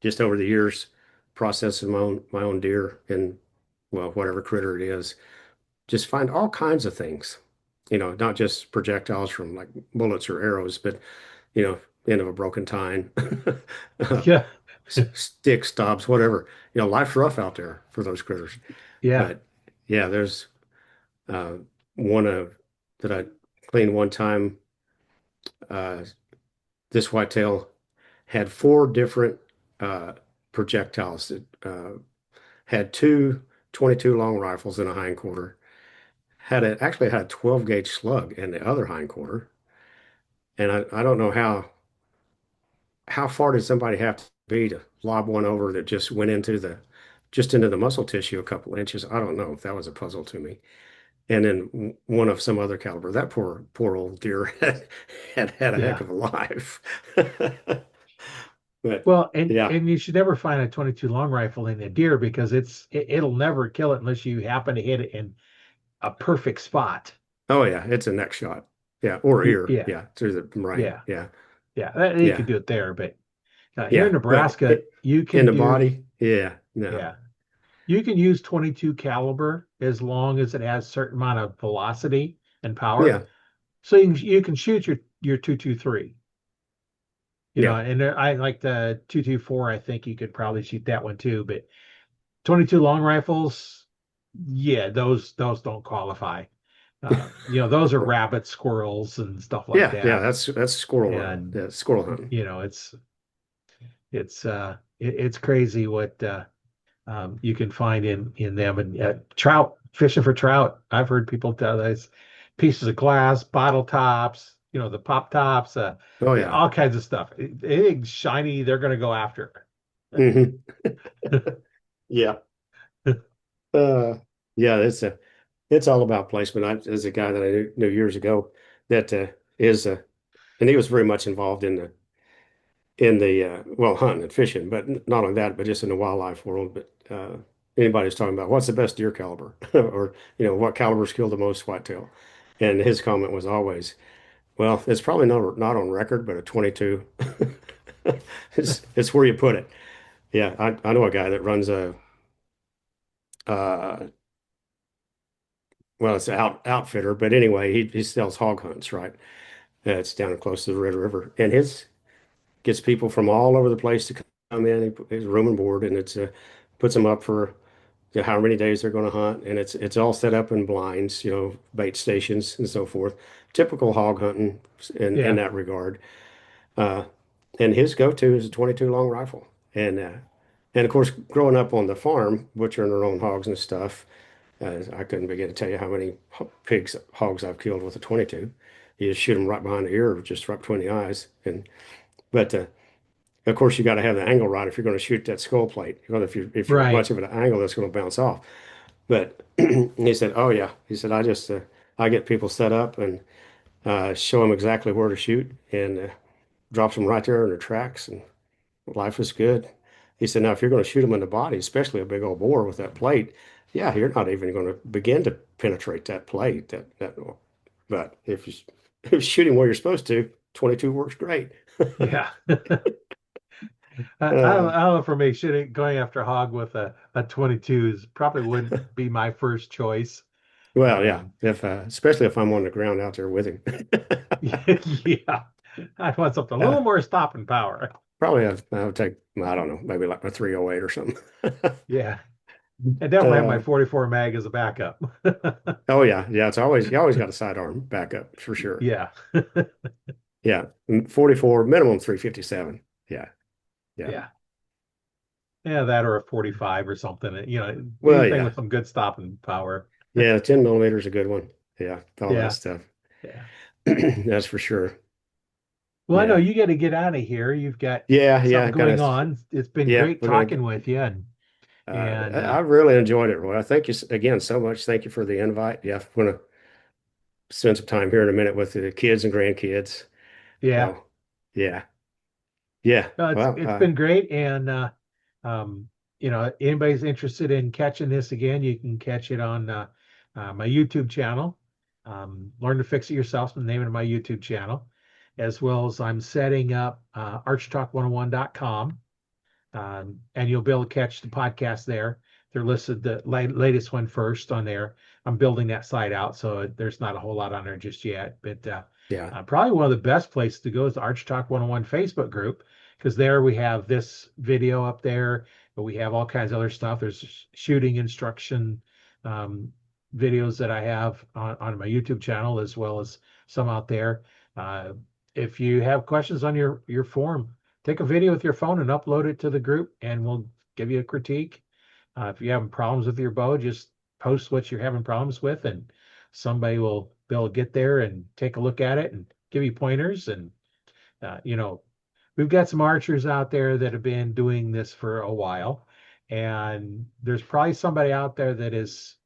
just over the years processing my own deer and well, whatever critter it is, just find all kinds of things. Not just projectiles from like bullets or arrows, but end of a broken tine, yeah, stick stobs, whatever. Life's rough out there for those critters. yeah, But yeah, there's uh, one of that I cleaned one time. Uh, this whitetail had four different uh, projectiles that had two 22 long rifles in a hindquarter. Actually had a 12 gauge slug in the other hindquarter, and I don't know how far did somebody have to be to lob one over that just went into the muscle tissue a couple inches. I don't know. That was a puzzle to me. And then one of some other caliber. That poor old deer had a heck yeah. of a life. But Well, and yeah. and you should never find a 22 long rifle in a deer because it'll never kill it unless you happen to hit it in a perfect spot. Oh yeah, it's a neck shot. Yeah, or ear. Yeah, Yeah, through the brain. yeah, Yeah. yeah. You Yeah. could do it there, but here in Yeah. But Nebraska, you in can the do body, yeah, no. yeah, you can use 22 caliber as long as it has a certain amount of velocity and power. Yeah. So you can shoot your 223. Yeah. And I like the 224. I think you could probably shoot that one too, but 22 long rifles, yeah, those don't qualify. Those are rabbits, squirrels, and stuff like Yeah. Yeah. that. That's squirrel. And Yeah, squirrel hunting. it's crazy what you can find in them. And trout, fishing for trout. I've heard people tell those pieces of glass, bottle tops, the pop tops, Oh yeah, yeah. all kinds of stuff. Anything shiny, they're going to go after. Hmm. Yeah. Uh, yeah, it's all about placement. There's a guy that I knew years ago that is and he was very much involved in the well, hunting and fishing, but not only that, but just in the wildlife world. But anybody was talking about what's the best deer caliber, or what calibers kill the most whitetail, and his comment was always, well, it's probably not on record, but a 22. It's where you put it. Yeah, I know a guy that runs a uh, well, it's an outfitter, but anyway, he sells hog hunts, right? It's down close to the Red River, and his gets people from all over the place to come in. He's room and board, and it's puts them up for how many days they're going to hunt, and it's all set up in blinds, bait stations and so forth. Typical hog hunting in Yeah, that regard. Uh, and his go-to is a 22 long rifle, and of course, growing up on the farm, butchering their own hogs and stuff. I couldn't begin to tell you how many hogs I've killed with a 22. You just shoot them right behind the ear, or just right between the eyes. But of course, you got to have the angle right if you're going to shoot that skull plate. If you're right. much of an angle, that's going to bounce off. But he said, "Oh yeah," he said, I get people set up and show them exactly where to shoot and drops them right there in their tracks, and life is good." He said, "Now if you're going to shoot them in the body, especially a big old boar with that plate, yeah, you're not even going to begin to penetrate that plate. But if you if you shoot him where you're supposed to, 22 works great." Yeah. Uh, I don't know for me, shooting going after hog with a 22 is probably wouldn't be my first choice. well, yeah, Um, if especially if I'm on the ground out there with him. yeah, I want something a little uh, more stopping power. Probably I would take, I don't know, maybe like a 308 or something. Yeah, I definitely have my Uh, 44 mag as a backup. oh yeah, yeah. You always got a sidearm backup for sure. Yeah, Yeah, 44 minimum 357. Yeah, yeah. yeah. Yeah, that or a 45 or something. Well, Anything yeah, with some good stopping power. yeah, 10 millimeter is a good one. Yeah, all that Yeah, stuff. yeah. That's for sure. Well, I know Yeah, you got to get out of here. You've got yeah, something yeah. Kind going of. on. It's been Yeah, great we're gonna. talking with you, and I really enjoyed it, Roy. I thank you again so much. Thank you for the invite. Yeah, I'm gonna spend some time here in a minute with the kids and grandkids. yeah, So, yeah, yeah. no, Well, it's been great. And anybody's interested in catching this again, you can catch it on my YouTube channel. Learn to Fix It Yourself, the name of my YouTube channel, as well as I'm setting up archtalk101.com. And you'll be able to catch the podcast there. They're listed the latest one first on there. I'm building that site out, so there's not a whole lot on there just yet. But yeah, probably one of the best places to go is the Arch Talk 101 Facebook group, because there we have this video up there, but we have all kinds of other stuff. There's shooting instruction um, videos that I have on my YouTube channel, as well as some out there. Uh, if you have questions on your forum, take a video with your phone and upload it to the group, and we'll give you a critique. If you're having problems with your bow, just post what you're having problems with, and somebody will be able to get there and take a look at it and give you pointers. And uh, you know, we've got some archers out there that have been doing this for a while, and there's probably somebody out there that has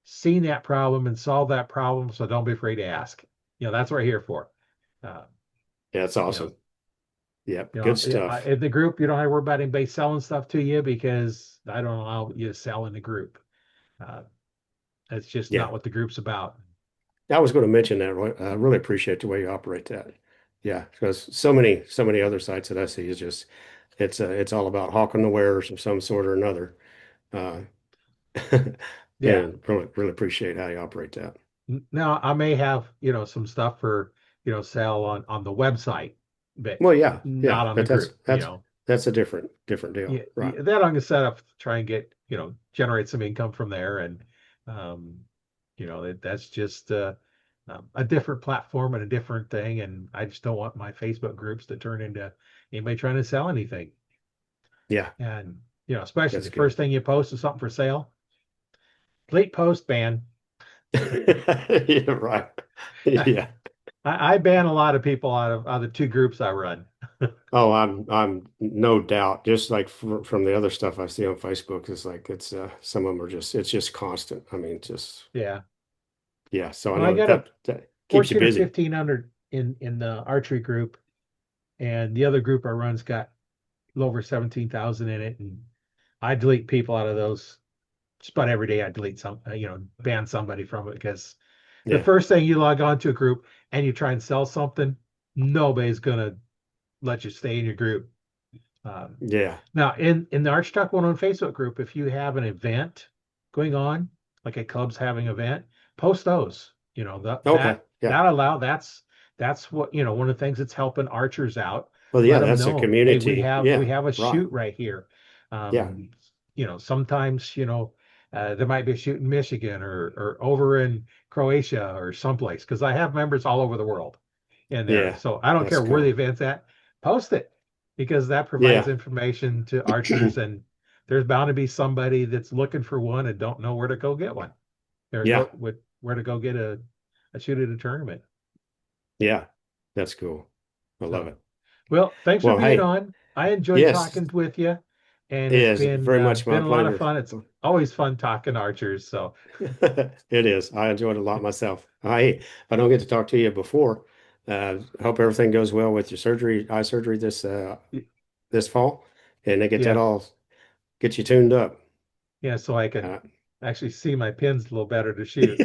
seen that problem and solved that problem. So don't be afraid to ask. That's what we're here for. Uh, yeah. It's you know, awesome. Yep, good stuff. in the group, you don't have to worry about anybody selling stuff to you, because I don't allow you to sell in the group. Uh, that's just Yeah, not what the group's about. I was going to mention that, Roy. I really appreciate the way you operate that. Yeah, because so many other sites that I see is just it's all about hawking the wares of some sort or another. Uh, Yeah. and really appreciate how you operate that. Now I may have, some stuff for, sell on the website, but Well, yeah, yeah, not on the but that's group. that's that's a different deal, Yeah, right? yeah, that I'm gonna set up to try and get, generate some income from there. And um, that's just a different platform and a different thing. And I just don't want my Facebook groups to turn into anybody trying to sell anything. Yeah, And especially that's the good. first thing you post is something for sale. Delete post ban. Yeah, right. Yeah. I ban a lot of people out of the two groups I run. Oh, I'm no doubt. Just like from the other stuff I see on Facebook, it's like some of them are just it's just constant. I mean, just Yeah. yeah. So I Well, I know got a that keeps you 14 or busy. 1500 in the archery group, and the other group I run's got a little over 17,000 in it, and I delete people out of those just about every day. I delete ban somebody from it, because the Yeah, first thing you log on to a group and you try and sell something, nobody's gonna let you stay in your group. Um, yeah. Now, in the Arch Talk 101 Facebook group, if you have an event going on, like a club's having an event, post those. That Okay, yeah. that's what, one of the things that's helping archers out. Well, Let yeah. them That's a know, hey, we community. have we Yeah, have a right. shoot right here. Yeah, Sometimes, there might be a shoot in Michigan, or over in Croatia or someplace, because I have members all over the world in there. yeah. So I don't That's care where the cool. event's at, post it, because that provides Yeah, information to archers, and there's bound to be somebody that's looking for one and don't know where to go get one, or yeah, where to go get a shoot at a tournament. yeah. That's cool. I love So, it. well, thanks for Well, being hey, on. I enjoyed yes, talking with you, and it it's is very much my been a lot of pleasure. fun. It's always fun talking archers. So, It is. I enjoyed it a lot myself. Hey, if I don't get to talk to you before, hope everything goes well with your eye surgery this fall, and they get that yeah, all get you tuned up. yeah, so I can Uh, actually see my pins a little better to shoot.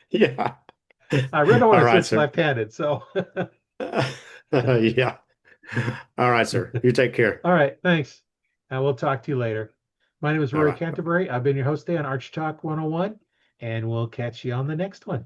yeah. I really don't want All to right, switch sir. left-handed. So, Yeah. All right, sir. You take care. all right, thanks. And we'll talk to you later. My name is Bye Rory bye. Canterbury. I've been your host today on Arch Talk 101, and we'll catch you on the next one.